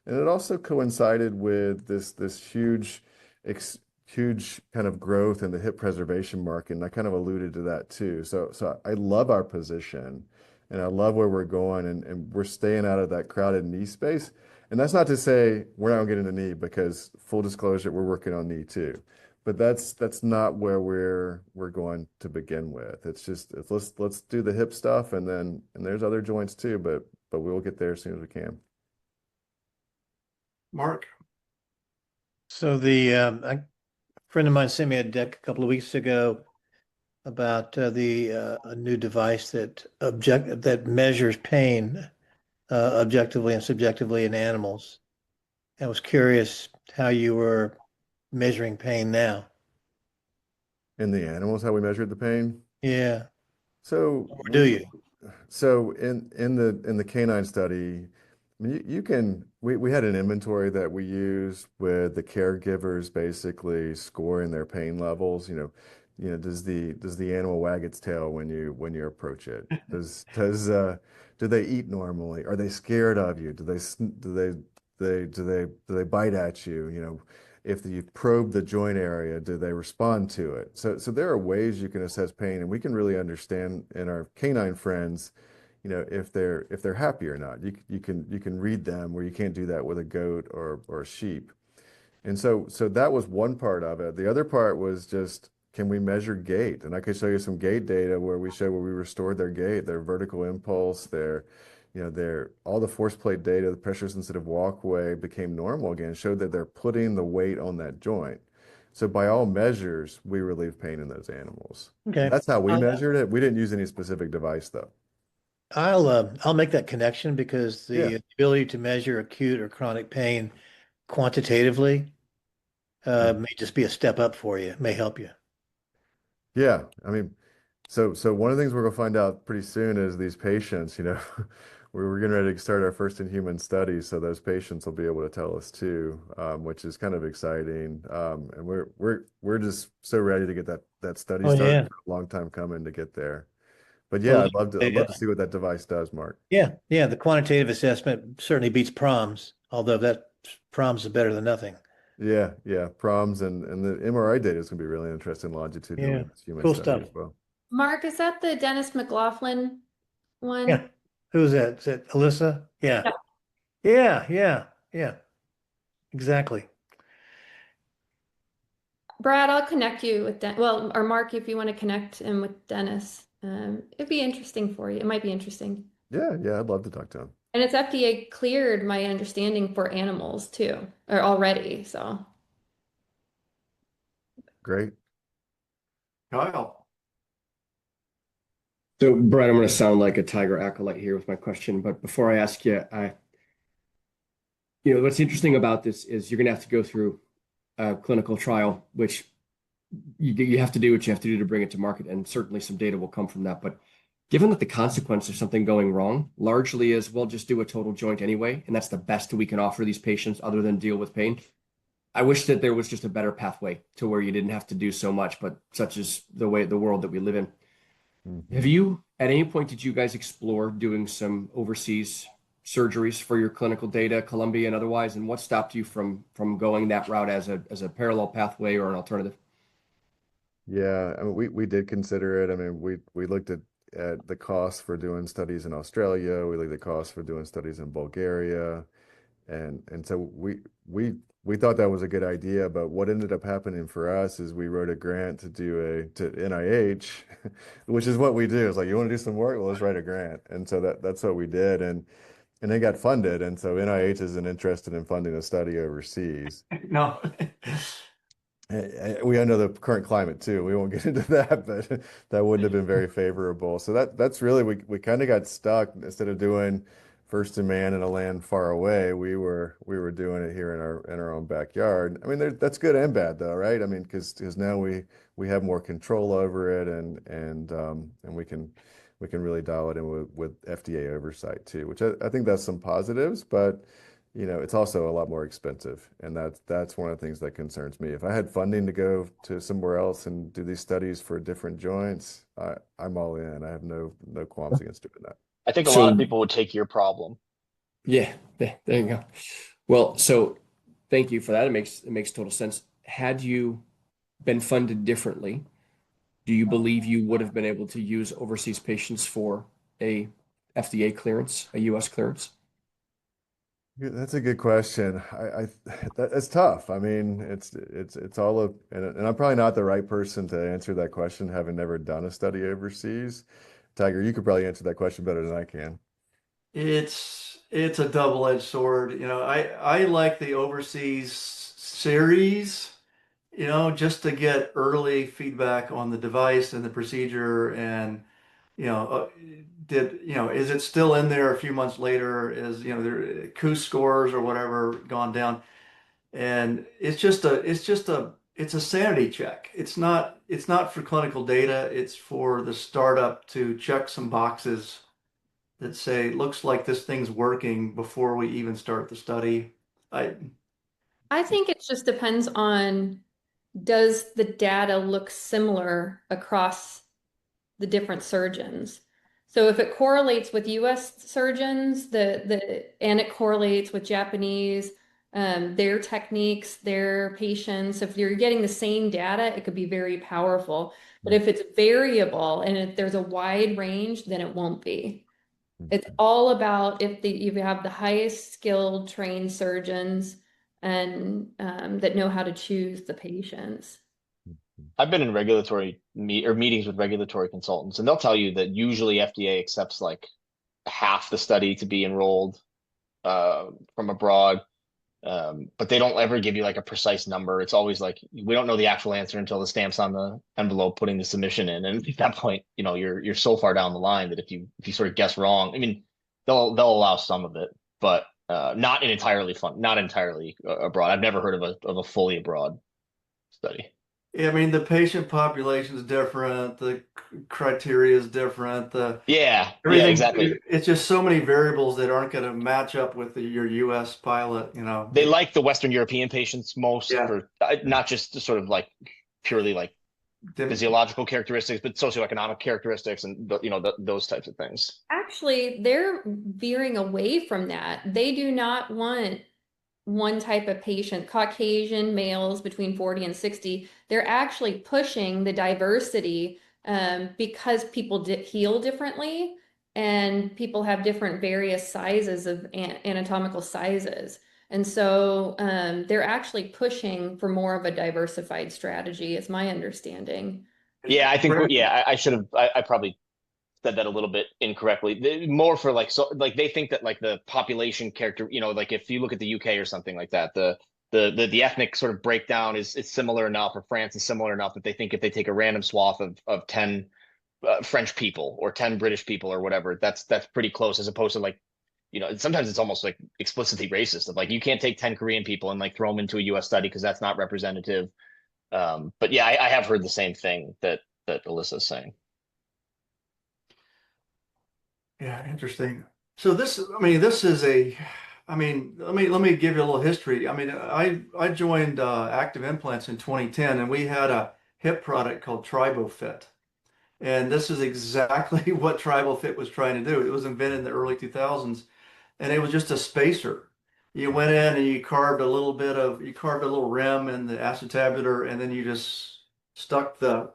And it also coincided with this huge kind of growth in the hip preservation market. And I kind of alluded to that too. So I love our position and I love where we're going and we're staying out of that crowded knee space. And that's not to say we're not getting the knee because full disclosure, we're working on knee too. But that's not where we're going to begin with. It's just let's do the hip stuff and there's other joints too, but we'll get there as soon as we can. Mark. So a friend of mine sent me a deck a couple of weeks ago about a new device that measures pain objectively and subjectively in animals. I was curious how you were measuring pain now. In the animals, how we measured the pain? Yeah. So Or do you? So in the canine study, I mean, we had an inventory that we used with the caregivers basically scoring their pain levels. Does the animal wag its tail when you approach it? Do they eat normally? Are they scared of you? Do they bite at you? If you probe the joint area, do they respond to it? So there are ways you can assess pain, and we can really understand in our canine friends, if they're happy or not. You can read them where you can't do that with a goat or a sheep. And so that was one part of it. The other part was just, can we measure gait? And I could show you some gait data where we restored their gait, their vertical impulse, all the force plate data, the pressure sensitive walkway became normal again, showed that they're putting the weight on that joint. So by all measures, we relieve pain in those animals. Okay. That's how we measured it. We didn't use any specific device though. I'll make that connection because the Yeah. ability to measure acute or chronic pain quantitatively may just be a step up for you, may help you. Yeah. I mean, So one of the things we're gonna find out pretty soon is these patients, we're getting ready to start our first in human study, so those patients will be able to tell us too, which is kind of exciting. And we're just so ready to get that study Oh started. yeah. For a long time coming to get there. But yeah, Well, I'd love to see what that device does, Mark. yeah. The quantitative assessment certainly beats PROMs, although that PROMs is better than nothing. Yeah, yeah. Proms and the MRI data is gonna be really interesting longitudinally Yeah. in this human Cool study stuff. as well. Mark, is that the Dennis McLaughlin one? Yeah. Who is that? Is that Alyssa? Yeah. Yeah. Yeah. Exactly. Brad, I'll connect you with well, or Mark, if you want to connect him with Dennis. It'd be interesting for you. It might be interesting. Yeah, I'd love to talk to him. And it's FDA cleared, my understanding, for animals too, or already. So Great. Kyle. So, Brad, I'm going to sound like a tiger acolyte here with my question, but before I ask you, what's interesting about this is you're going to have to go through a clinical trial, which you have to do what you have to do to bring it to market, and certainly some data will come from that. But given that the consequence of something going wrong largely is, well, just do a total joint anyway, and that's the best we can offer these patients other than deal with pain. I wish that there was just a better pathway to where you didn't have to do so much, but such is the world that we live in. Have you, at any point, did you guys explore doing some overseas surgeries for your clinical data, Colombia and otherwise? And what stopped you from going that route as a parallel pathway or an alternative? Yeah, I mean, we did consider it. I mean, we looked at the cost for doing studies in Australia. We looked at the cost for doing studies in Bulgaria, and so we thought that was a good idea. But what ended up happening for us is we wrote a grant to NIH, which is what we do. It's like, you want to do some work? Well, let's write a grant. And so that's what we did, and they got funded. And so NIH isn't interested in funding a study overseas. No. We know the current climate too. We won't get into that, but that wouldn't have been very favorable. So that's really we kind of got stuck. Instead of doing first in man in a land far away, we were doing it here in our own backyard. I mean, that's good and bad though, right? I mean, because now we have more control over it, and we can really dial it in with FDA oversight too, which I think that's some positives, but it's also a lot more expensive, and that's one of the things that concerns me. If I had funding to go to somewhere else and do these studies for different joints, I'm all in. I have no qualms against doing that. I think a lot of people would take your problem. Yeah, there you go. Well, so thank you for that. It makes total sense. Had you been funded differently, do you believe you would have been able to use overseas patients for a FDA clearance, a US clearance? Yeah, that's a good question. That's tough. I mean, it's all and I'm probably not the right person to answer that question, having never done a study overseas. Tiger, you could probably answer that question better than I can. It's a double-edged sword. I like the overseas series, just to get early feedback on the device and the procedure, and is it still in there a few months later? Is their KOOS scores or whatever gone down? And it's a sanity check. It's not for clinical data. It's for the startup to check some boxes that say, looks like this thing's working before we even start the study. I think it just depends on, does the data look similar across the different surgeons? So if it correlates with US surgeons, and it correlates with Japanese, their techniques, their patients, if you're getting the same data, it could be very powerful. But if it's variable and if there's a wide range, then it won't be. It's all about if you have the highest skilled trained surgeons and that know how to choose the patients. I've been in regulatory meetings with regulatory consultants, and they'll tell you that usually FDA accepts like half the study to be enrolled from abroad, but they don't ever give you like a precise number. It's always like, we don't know the actual answer until the stamp's on the envelope putting the submission in, and at that point, you're so far down the line that if you sort of guess wrong, I mean, they'll allow some of it, but not entirely abroad. I've never heard of a fully abroad study. I mean, the patient population is different, the criteria is different, the Yeah, everything. exactly. It's just so many variables that aren't going to match up with your U.S. pilot. They like the Western European patients most Yeah. for not just the sort of like purely like physiological characteristics, but socioeconomic characteristics and those types of things. Actually, they're veering away from that. They do not want one type of patient, Caucasian males between 40 and 60. They're actually pushing the diversity because people heal differently and people have different various sizes of anatomical sizes. And so they're actually pushing for more of a diversified strategy, is my understanding. Yeah, I think I should have I probably said that a little bit incorrectly. More for like like they think that like the population character, like if you look at the UK or something like that, the ethnic sort of breakdown is similar enough, or France is similar enough that they think if they take a random swath of 10 French people or 10 British people or whatever, that's pretty close, as opposed to like, sometimes it's almost like explicitly racist of like you can't take 10 Korean people and like throw them into a US study because that's not representative. But yeah, I have heard the same thing that Alyssa's saying. Yeah, interesting. So this is let me give you a little history. I mean, I joined Active Implants in 2010, and we had a hip product called TriboFit. And this is exactly what TriboFit was trying to do. It was invented in the early 2000s, and it was just a spacer. You went in and you carved a little rim in the acetabular, and then you just stuck the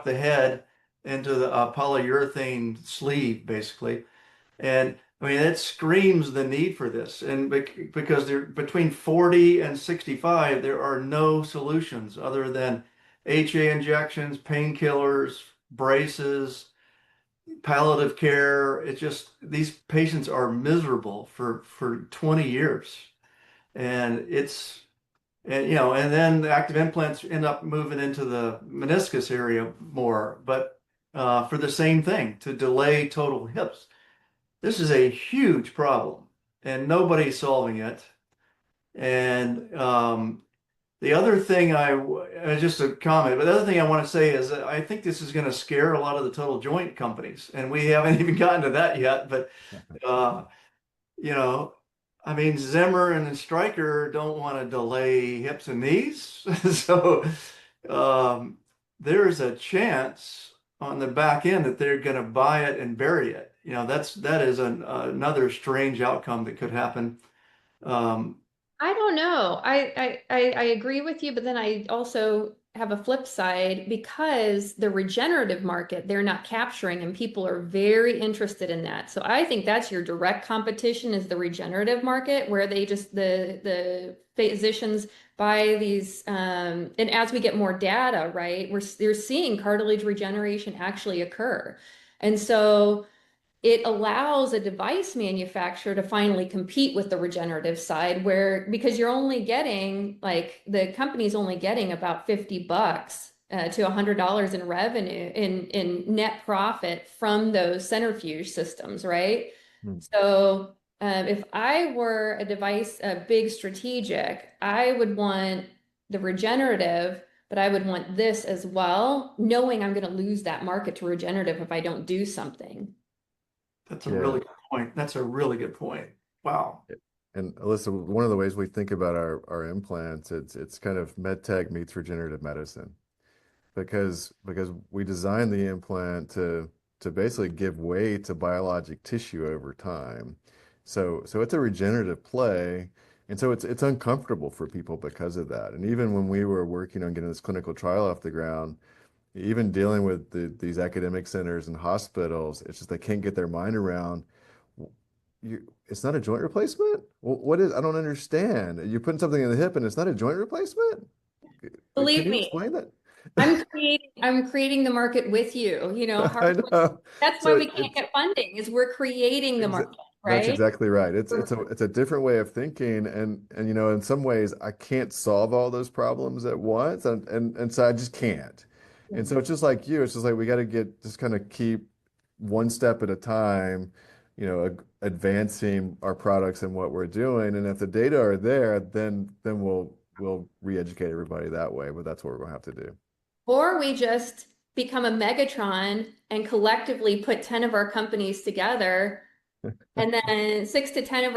head into the polyurethane sleeve, basically. And I mean, it screams the need for this. And because they're between 40 and 65, there are no solutions other than HA injections, painkillers, braces, palliative care. It's just these patients are miserable for 20 years. And and then active implants end up moving into the meniscus area more, but for the same thing, to delay total hips. This is a huge problem, and nobody's solving it. And the other thing just a comment, but the other thing I want to say is that I think this is going to scare a lot of the total joint companies, and we haven't even gotten to that yet. But uh, you know, I mean, Zimmer and Stryker don't want to delay hips and knees, so um, there's a chance on the back end that they're going to buy it and bury it. That is another strange outcome that could happen. Um, I don't know. I agree with you, but then I also have a flip side because the regenerative market they're not capturing, and people are very interested in that. So I think that's your direct competition is the regenerative market, where they just the physicians buy these, and as we get more data, right, you're seeing cartilage regeneration actually occur, and so it allows a device manufacturer to finally compete with the regenerative side where because you're only getting like the company's only getting about $50 to $100 in revenue in net profit from those centrifuge systems, right? Hmm. So if I were a big strategic, I would want the regenerative, but I would want this as well, knowing I'm going to lose that market to regenerative if I don't do something. that's a really good point. That's a really good point. Wow. And Alyssa, one of the ways we think about our implants, it's kind of med tech meets regenerative medicine, because we designed the implant to basically give way to biologic tissue over time. So it's a regenerative play, and so it's uncomfortable for people because of that. And even when we were working on getting this clinical trial off the ground, even dealing with these academic centers and hospitals, it's just they can't get their mind around. It's not a joint replacement? What is? I don't understand. You're putting something in the hip and it's not a joint replacement? Believe Can you me, explain that? I'm creating the market with you. I know. That's why So we can't get funding, is we're creating the market, that's right? exactly right. It's a different way of thinking, and in some ways I can't solve all those problems at once, and so I just can't. And so it's just like you. It's just like we got to just kind of keep one step at a time, advancing our products and what we're doing. And if the data are there, then we'll re-educate everybody that way. But that's what we're gonna have to do. Or we just become a Megatron and collectively put 10 of our companies together. And then 6 to 10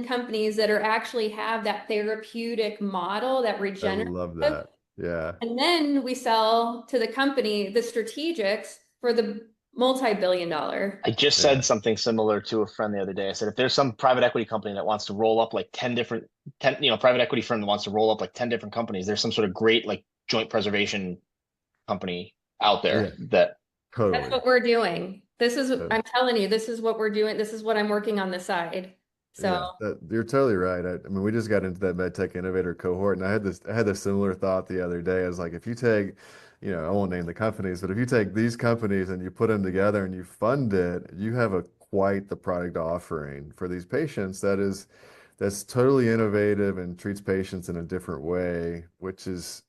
companies that are actually have that therapeutic model, that I regenerative. love that. Yeah. And then we sell to the company, the strategics, for the multi-billion dollar. I just said something similar to a friend the other day. I said, if there's some private equity company that wants to roll up like 10 different, 10, private equity firm that wants to roll up like 10 different companies, there's some sort of great like joint preservation company out there that. That's Totally. what we're doing. I'm telling you, this is what we're doing. This is what I'm working on the side. So you're totally right. I mean, we just got into that MedTech Innovator cohort, and I had this similar thought the other day. I was like, if you take, I won't name the companies, but if you take these companies and you put them together and you fund it, you have quite the product offering for these patients that's totally innovative and treats patients in a different way, which is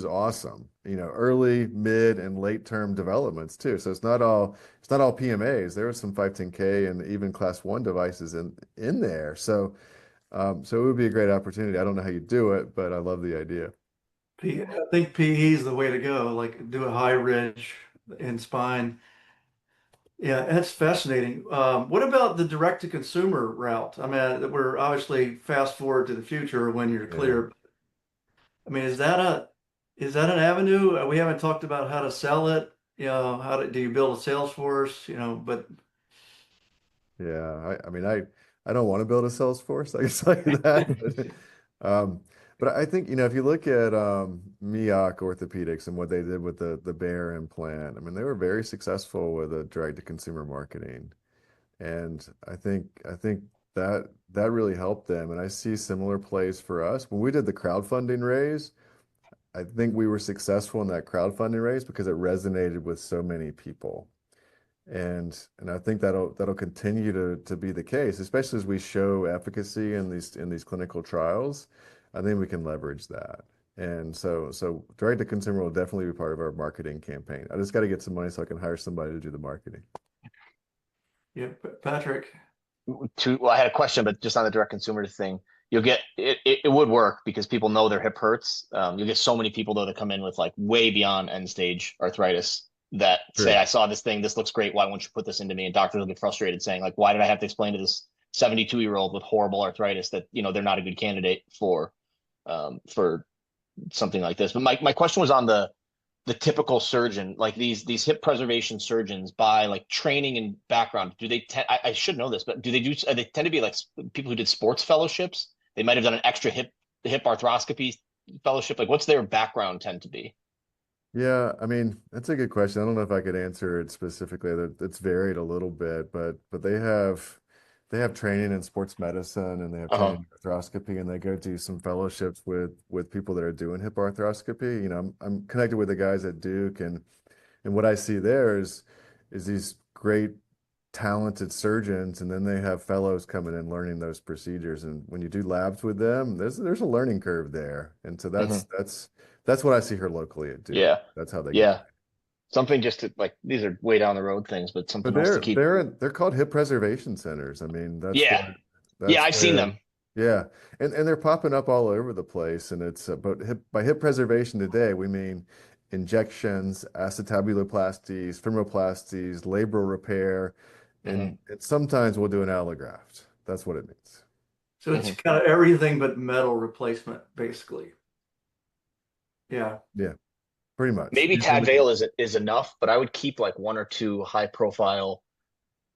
awesome. Early, mid, and late term developments too. So it's not all PMAs. There are some 510K and even class 1 devices in there. So it would be a great opportunity. I don't know how you do it, but I love the idea. I think PE is the way to go. Like do a high ridge and spine. Yeah, that's fascinating. What about the direct to consumer route? I mean, we're obviously fast forward to the future when you're clear. I mean, is that an avenue? We haven't talked about how to sell it. Do you build a sales force? But I mean, I don't want to build a sales force, I can tell you that. But I think, if you look at Miak Orthopedics and what they did with the Bear implant, I mean, they were very successful with a direct-to-consumer marketing. And I think that really helped them. And I see similar plays for us. When we did the crowdfunding raise, I think we were successful in that crowdfunding raise because it resonated with so many people. And I think that'll continue to be the case, especially as we show efficacy in these clinical trials. I think we can leverage that. And so direct to consumer will definitely be part of our marketing campaign. I just got to get some money so I can hire somebody to do the marketing. Yeah, Patrick. Well, I had a question, but just on the direct consumer thing, you'll get it would work because people know their hip hurts. You'll get so many people though that come in with like way beyond end stage arthritis that say, I saw this thing, this looks great. Why won't you put this into me? And doctors will get frustrated saying like, why did I have to explain to this 72-year-old with horrible arthritis that, they're not a good candidate for something like this. But my question was on the typical surgeon, like these hip preservation surgeons, by like training and background, do they I should know this, but they tend to be like people who did sports fellowships? They might have done an extra hip arthroscopy fellowship. Like what's their background tend to be? Yeah, I mean, that's a good question. I don't know if I could answer it specifically. It's varied a little bit, but they have training in sports medicine and they have training in arthroscopy, and they go do some fellowships with people that are doing hip arthroscopy. I'm connected with the guys at Duke, and what I see there is these great talented surgeons, and then they have fellows coming in learning those procedures. And when you do labs with them, there's a learning curve there. And so that's what I see here locally at Duke. Yeah. That's how they get something just to like, these are way down the road things, but something else to keep. They're called hip preservation centers. I mean, I've seen them. Yeah. And they're popping up all over the place. And it's but by hip preservation today, we mean injections, acetabuloplasties, femoroplasties, labral repair, and sometimes we'll do an allograft. That's what it means. So it's kind of everything but metal replacement, basically. Yeah. Yeah, pretty much. Maybe Tadvale is enough, but I would keep like 1 or 2 high profile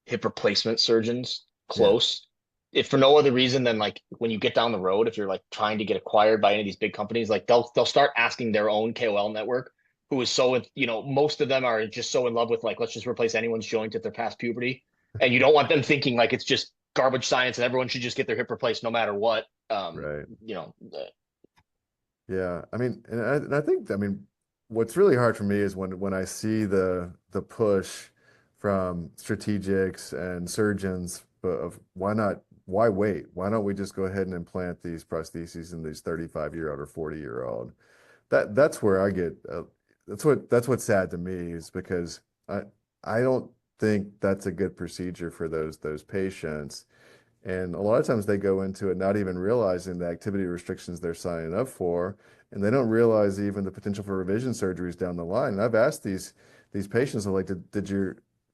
hip replacement surgeons close. If for no other reason than like when you get down the road, if you're like trying to get acquired by any of these big companies, like they'll start asking their own KOL network, who is so, most of them are just so in love with like, let's just replace anyone's joint if they're past puberty. And you don't want them thinking like it's just garbage science and everyone should just get their hip replaced no matter what. Right. Yeah, I mean, and I think, what's really hard for me is when I see the push from strategics and surgeons of why wait? Why don't we just go ahead and implant these prostheses in these 35-year-old or 40-year-old? That's where I get that's what's sad to me, is because I don't think that's a good procedure for those patients. And a lot of times they go into it not even realizing the activity restrictions they're signing up for, and they don't realize even the potential for revision surgeries down the line. And I've asked these patients, I'm like,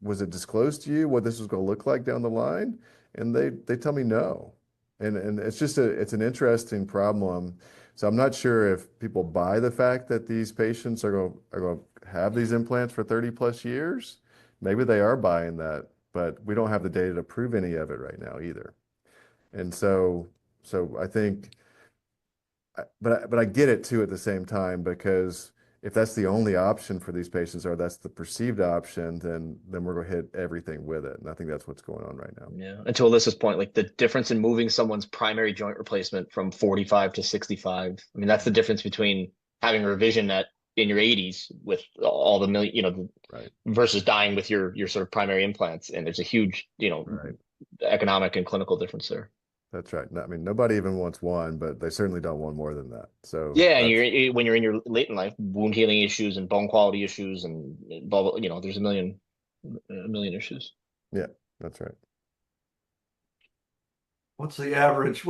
was it disclosed to you what this was going to look like down the line? And they tell me no. And it's just it's an interesting problem. So I'm not sure if people buy the fact that these patients are going to have these implants for 30 plus years. Maybe they are buying that, but we don't have the data to prove any of it right now either. And so I think, but I get it too at the same time, because if that's the only option for these patients, or that's the perceived option, then we're going to hit everything with it. And I think that's what's going on right now. Yeah. And to Alyssa's point, like the difference in moving someone's primary joint replacement from 45 to 65. I mean, that's the difference between having a revision in your 80s with all the million, Right. versus dying with your sort of primary implants. And there's a huge, Right. economic and clinical difference there. That's right. I mean, nobody even wants one, but they certainly don't want more than that. So yeah, and when you're in your late in life, wound healing issues and bone quality issues and blah, blah, there's a million issues. Yeah, that's right. What's the average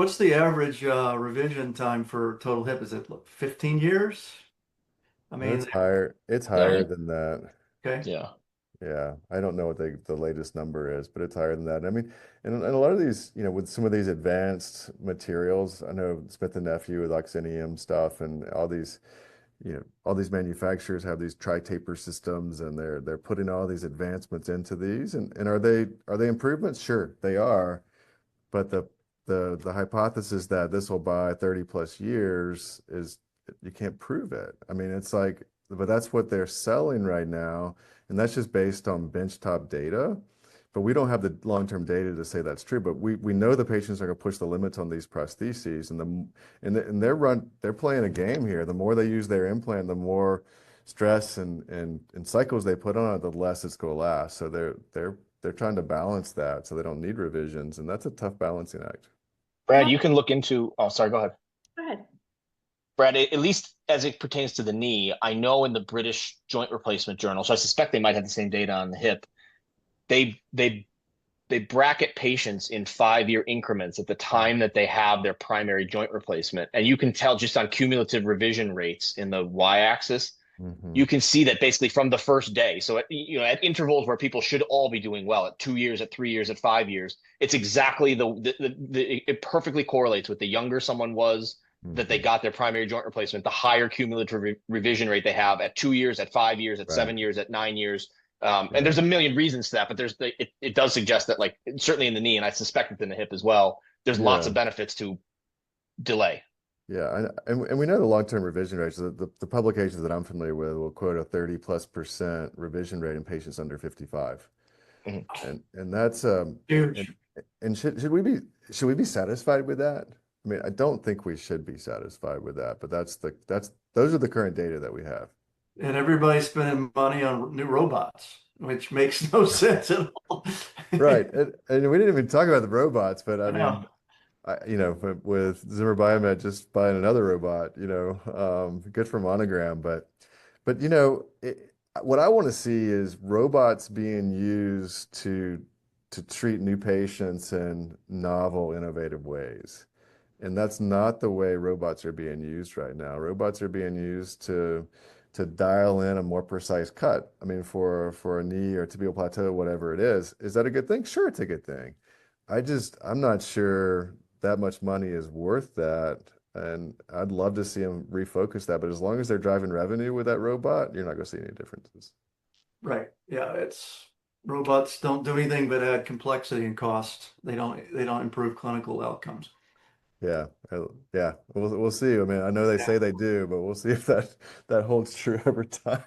revision time for total hip? Is it 15 years? I mean, It's higher. It's higher than that. Okay. Yeah. Yeah, I don't know what the latest number is, but it's higher than that. I mean, and a lot of these, with some of these advanced materials, I know Smith and Nephew with oxinium stuff, and all these manufacturers have these tri-taper systems, and they're putting all these advancements into these, and are they improvements? Sure, they are, but the hypothesis that this will buy 30 plus years is, you can't prove it. I mean, it's like, but that's what they're selling right now. And that's just based on benchtop data, but we don't have the long-term data to say that's true. But we know the patients are going to push the limits on these prostheses, and they're playing a game here. The more they use their implant, the more stress and cycles they put on it, the less it's going to last. So they're trying to balance that, so they don't need revisions, and that's a tough balancing act. Brad, you can look into. Oh, sorry. Go ahead. Go ahead. Brad, at least as it pertains to the knee, I know in the British Joint Replacement Journal, so I suspect they might have the same data on the hip. They bracket patients in 5-year increments at the time that they have their primary joint replacement, and you can tell just on cumulative revision rates in the y-axis. Mm-hmm. You can see that basically from the first day. So at intervals where people should all be doing well, at 2 years, at 3 years, at 5 years, it's exactly it perfectly correlates with the younger someone was that they got their primary joint replacement, the higher cumulative revision rate they have at 2 years, at 5 years, at 7 years, at 9 years. And there's a million reasons to that, but it does suggest that, like, certainly in the knee, and I suspect it's in the hip as well, there's lots of benefits to delay. Yeah, and we know the long-term revision rates. The publications that I'm familiar with will quote a 30+% revision rate in patients under 55, and that's huge. And should we be satisfied with that? I mean, I don't think we should be satisfied with that, but those are the current data that we have. And everybody's spending money on new robots, which makes no sense at all. Right, and we didn't even talk about the robots, but I mean, with Zimmer Biomet just buying another robot, good for Monogram, but what I want to see is robots being used to treat new patients in novel, innovative ways. And that's not the way robots are being used right now. Robots are being used to dial in a more precise cut. I mean, for a knee or tibial plateau, whatever it is that a good thing? Sure, it's a good thing. I'm not sure that much money is worth that. And I'd love to see them refocus that. But as long as they're driving revenue with that robot, you're not going to see any differences. Right. Yeah. Robots don't do anything but add complexity and cost. They don't improve clinical outcomes. Yeah. Yeah. We'll see. I mean, I know they say they do, but we'll see if that holds true over time.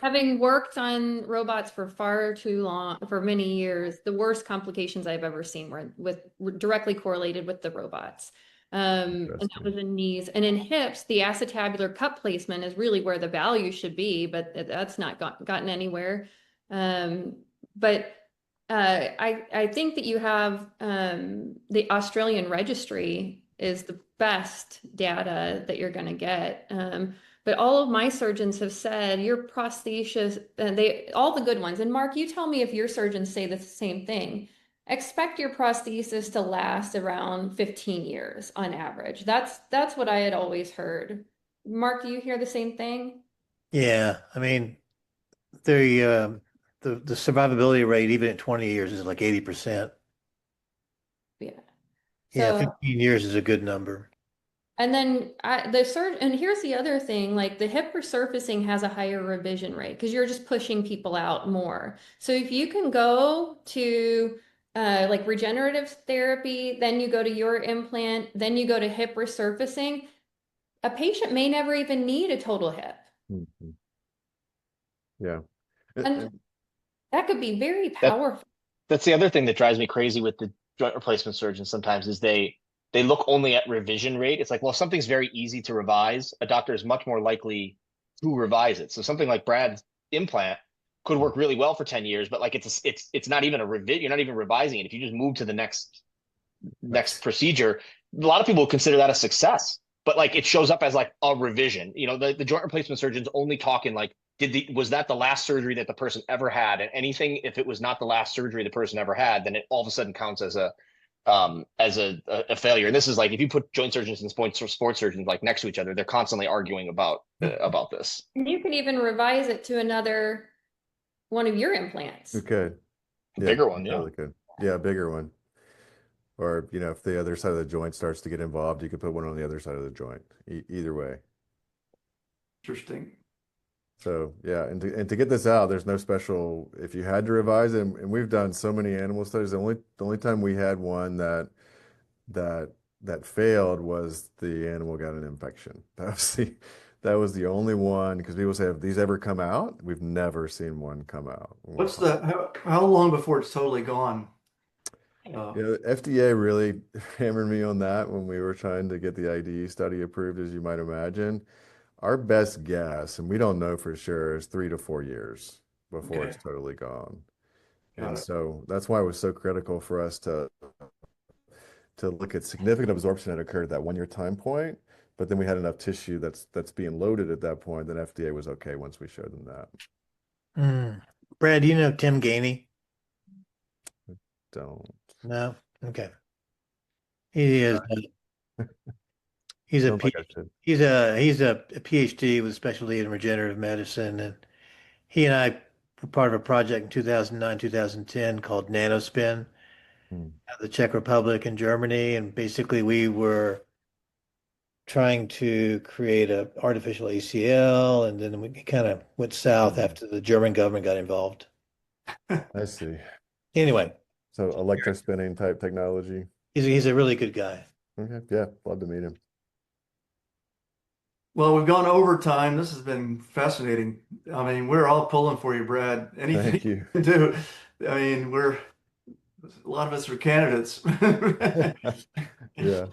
Having worked on robots for far too long, for many years, the worst complications I've ever seen were directly correlated with the robots. And that was in knees. And in hips, the acetabular cup placement is really where the value should be, but that's not gotten anywhere. But I think that you have the Australian registry is the best data that you're going to get. But all of my surgeons have said your prosthesis, all the good ones. And Mark, you tell me if your surgeons say the same thing. expect your prosthesis to last around 15 years on average. That's what I had always heard. Mark, do you hear the same thing? Yeah, I mean, the survivability rate even at 20 years is like 80%. Yeah. Yeah, So 15 years is a good number. and then and here's the other thing, like the hip resurfacing has a higher revision rate because you're just pushing people out more. So if you can go to like regenerative therapy, then you go to your implant, then you go to hip resurfacing, a patient may never even need a total hip. Mm-hmm. Yeah. And that could be very That powerful. that's the other thing that drives me crazy with the joint replacement surgeons sometimes is they look only at revision rate. It's like, well, if something's very easy to revise, a doctor is much more likely to revise it. So something like Brad's implant could work really well for 10 years, but like it's not even a revision, you're not even revising it. If you just move to the next procedure, a lot of people consider that a success. But like it shows up as like a revision. You know, the joint replacement surgeons only talking like, was that the last surgery that the person ever had? And anything, if it was not the last surgery the person ever had, then it all of a sudden counts as a failure. And this is like if you put joint surgeons and sports surgeons like next to each other, they're constantly arguing about this. And you can even revise it to another one of your implants. Okay. Yeah, Bigger one, yeah. really good. Yeah, a bigger one. Or, you know, if the other side of the joint starts to get involved, you could put one on the other side of the joint. Either way. Interesting. So yeah, and to get this out, there's no special. If you had to revise it, and we've done so many animal studies, the only time we had one that failed was the animal got an infection. That was the only one because people say, have these ever come out? We've never seen one come out. How long before it's totally gone? Yeah, FDA really hammered me on that when we were trying to get the IDE study approved, as you might imagine. Our best guess, and we don't know for sure, is 3 to 4 years before it's totally gone. And so that's why it was so critical for us to look at significant absorption that occurred at that 1 year time point. But then we had enough tissue that's being loaded at that point. Then FDA was okay once we showed them that. Brad, do you know Tim Gainey? Don't. No? Okay. He is. He's a Sounds like I should. he's a PhD with specialty in regenerative medicine, and he and I were part of a project in 2009, 2010 called Nanospin out of the Czech Republic and Germany, and basically we were trying to create a artificial ACL, and then we kind of went south after the German government got involved. I see. Anyway, so electrospinning type technology. He's a really good guy. Okay, yeah, love to meet him. Well, we've gone over time. This has been fascinating. I mean, we're all pulling for you, Brad. Anything Thank you. can do. I mean, a lot of us are candidates. Yeah,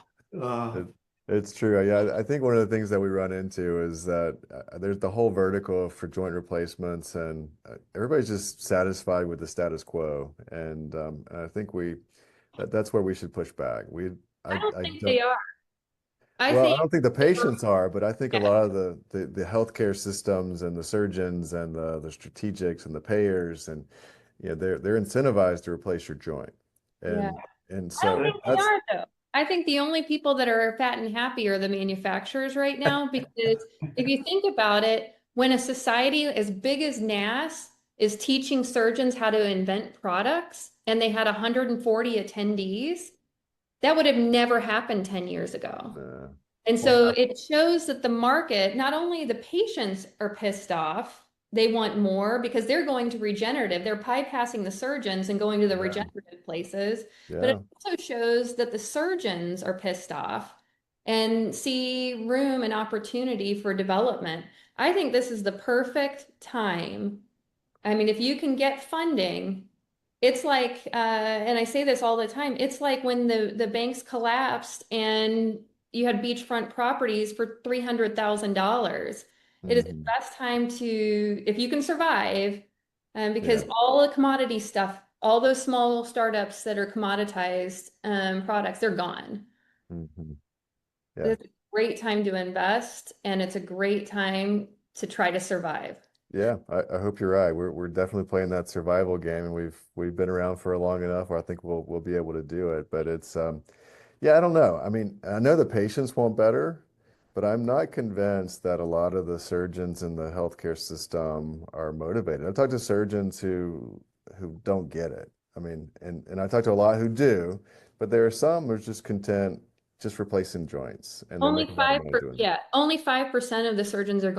it's true. Yeah, I think one of the things that we run into is that there's the whole vertical for joint replacements, and everybody's just satisfied with the status quo. And I think that's where we should push back. I don't think they are. I don't think the patients are, but I think a lot of the healthcare systems and the surgeons and the strategics and the payers and they're incentivized to replace your joint. And so I don't think they are though. I think the only people that are fat and happy are the manufacturers right now, because if you think about it, when a society as big as NAS is teaching surgeons how to invent products and they had 140 attendees, that would have never happened 10 years ago. And so it shows that the market, not only the patients are pissed off, they want more because they're going to regenerative. They're bypassing the surgeons and going to the regenerative places. But it also shows that the surgeons are pissed off and see room and opportunity for development. I think this is the perfect time. I mean, if you can get funding, it's like, and I say this all the time, it's like when the banks collapsed and you had beachfront properties for $300,000. It is the best time to, if you can survive, because all the commodity stuff, all those small startups that are commoditized products, they're gone. It's a great time to invest, and it's a great time to try to survive. Yeah, I hope you're right. We're definitely playing that survival game, and we've been around for long enough where I think we'll be able to do it. But it's yeah, I don't know. I mean, I know the patients want better, but I'm not convinced that a lot of the surgeons in the healthcare system are motivated. I've talked to surgeons who don't get it. I mean, and I talked to a lot who do, but there are some who are just content just replacing joints, and they Only make a lot of money doing yeah, only 5% of the surgeons are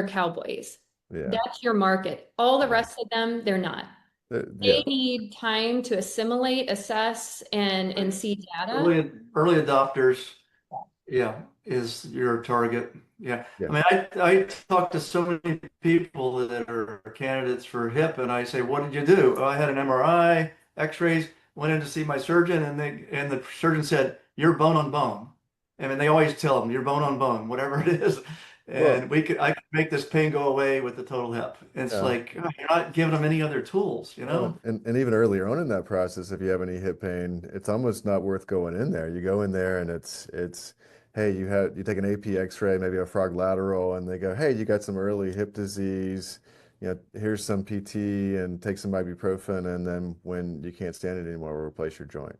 cowboys. it. Yeah, That's your market. All the yeah, rest of them, they're not. They yeah. need time to assimilate, assess, and see data. Early adopters, yeah, is your target. Yeah. Yeah. I mean, I talk to so many people that are candidates for hip, and I say, "What did you do?" "Oh, I had an MRI, X-rays, went in to see my surgeon, and the surgeon said, 'You're bone on bone.' I mean, they always tell them, 'You're bone on bone,' whatever it is. Well, And I could make this pain go away with the total hip. It's yeah. like, oh, you're not giving them any other tools, you Well, know? and even earlier on in that process, if you have any hip pain, it's almost not worth going in there. You go in there and hey, you take an AP X-ray, maybe a frog lateral, and they go, hey, you got some early hip disease. You know, here's some PT and take some ibuprofen, and then when you can't stand it anymore, we'll replace your joint.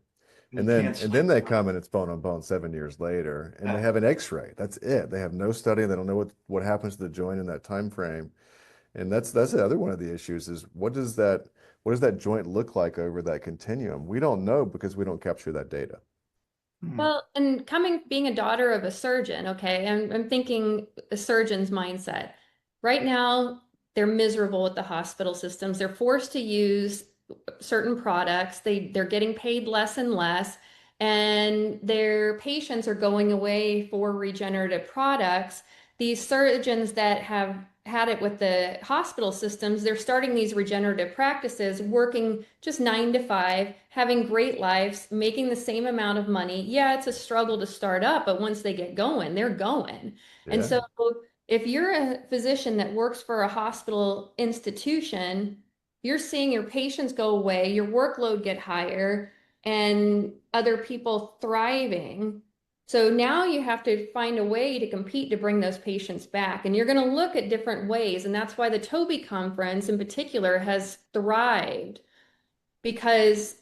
You And can't then they sleep. come and it's bone on bone 7 years later, and they Yeah. have an X-ray. That's it. They have no study. They don't know what happens to the joint in that time frame. And that's the other one of the issues is what does that joint look like over that continuum? We don't know because we don't capture that data. Hmm. Well, and being a daughter of a surgeon, okay, I'm thinking a surgeon's mindset. Right now, they're miserable with the hospital systems. They're forced to use certain products. They're getting paid less and less, and their patients are going away for regenerative products. These surgeons that have had it with the hospital systems, they're starting these regenerative practices, working just 9 to 5, having great lives, making the same amount of money. Yeah, it's a struggle to start up, but once they get going, they're going. And Yeah. so if you're a physician that works for a hospital institution, you're seeing your patients go away, your workload get higher, and other people thriving. So now you have to find a way to compete to bring those patients back. And you're going to look at different ways. And that's why the Toby conference in particular has thrived because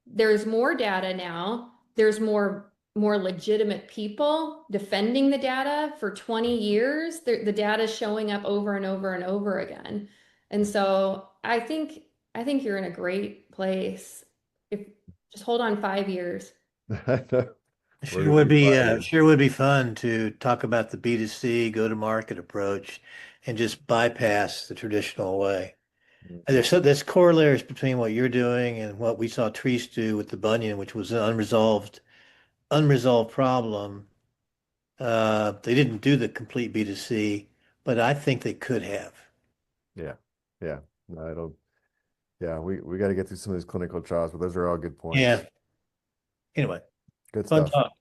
there's more data now. There's more legitimate people defending the data for 20 years. The data is showing up over and over and over again. And so I think you're in a great place. If just hold on 5 years. We're gonna be fighting. Sure would be fun to talk about the B2C go-to-market approach and just bypass the traditional way. And there's corollaries between what you're doing and what we saw Treese do with the bunion, which was an unresolved problem. They didn't do the complete B2C, but I think they could have. Yeah. Yeah. No, I don't. Yeah, we got to get through some of these clinical trials, but those are all good Yeah. points. Anyway, Good fun stuff. talk.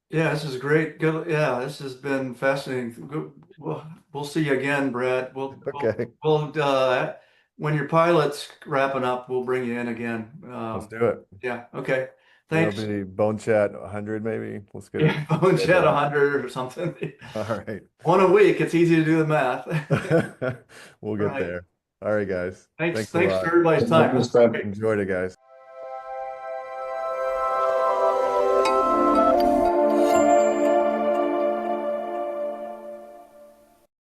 Yeah, this is great. Good. Yeah, this has been fascinating. We'll see you again, Brad. Okay, When your pilot's wrapping up, we'll bring you in again. let's do it. Yeah. Okay. That'll Thanks. be BoneChat 100 maybe. Let's get it Yeah, BoneChat scheduled. 100 or something. All right. One a week. It's easy to do the math. We'll All get right. there. All right, guys. Thanks. Thanks a Thanks for lot. everybody's time. Thanks, Brad. Enjoyed it, guys.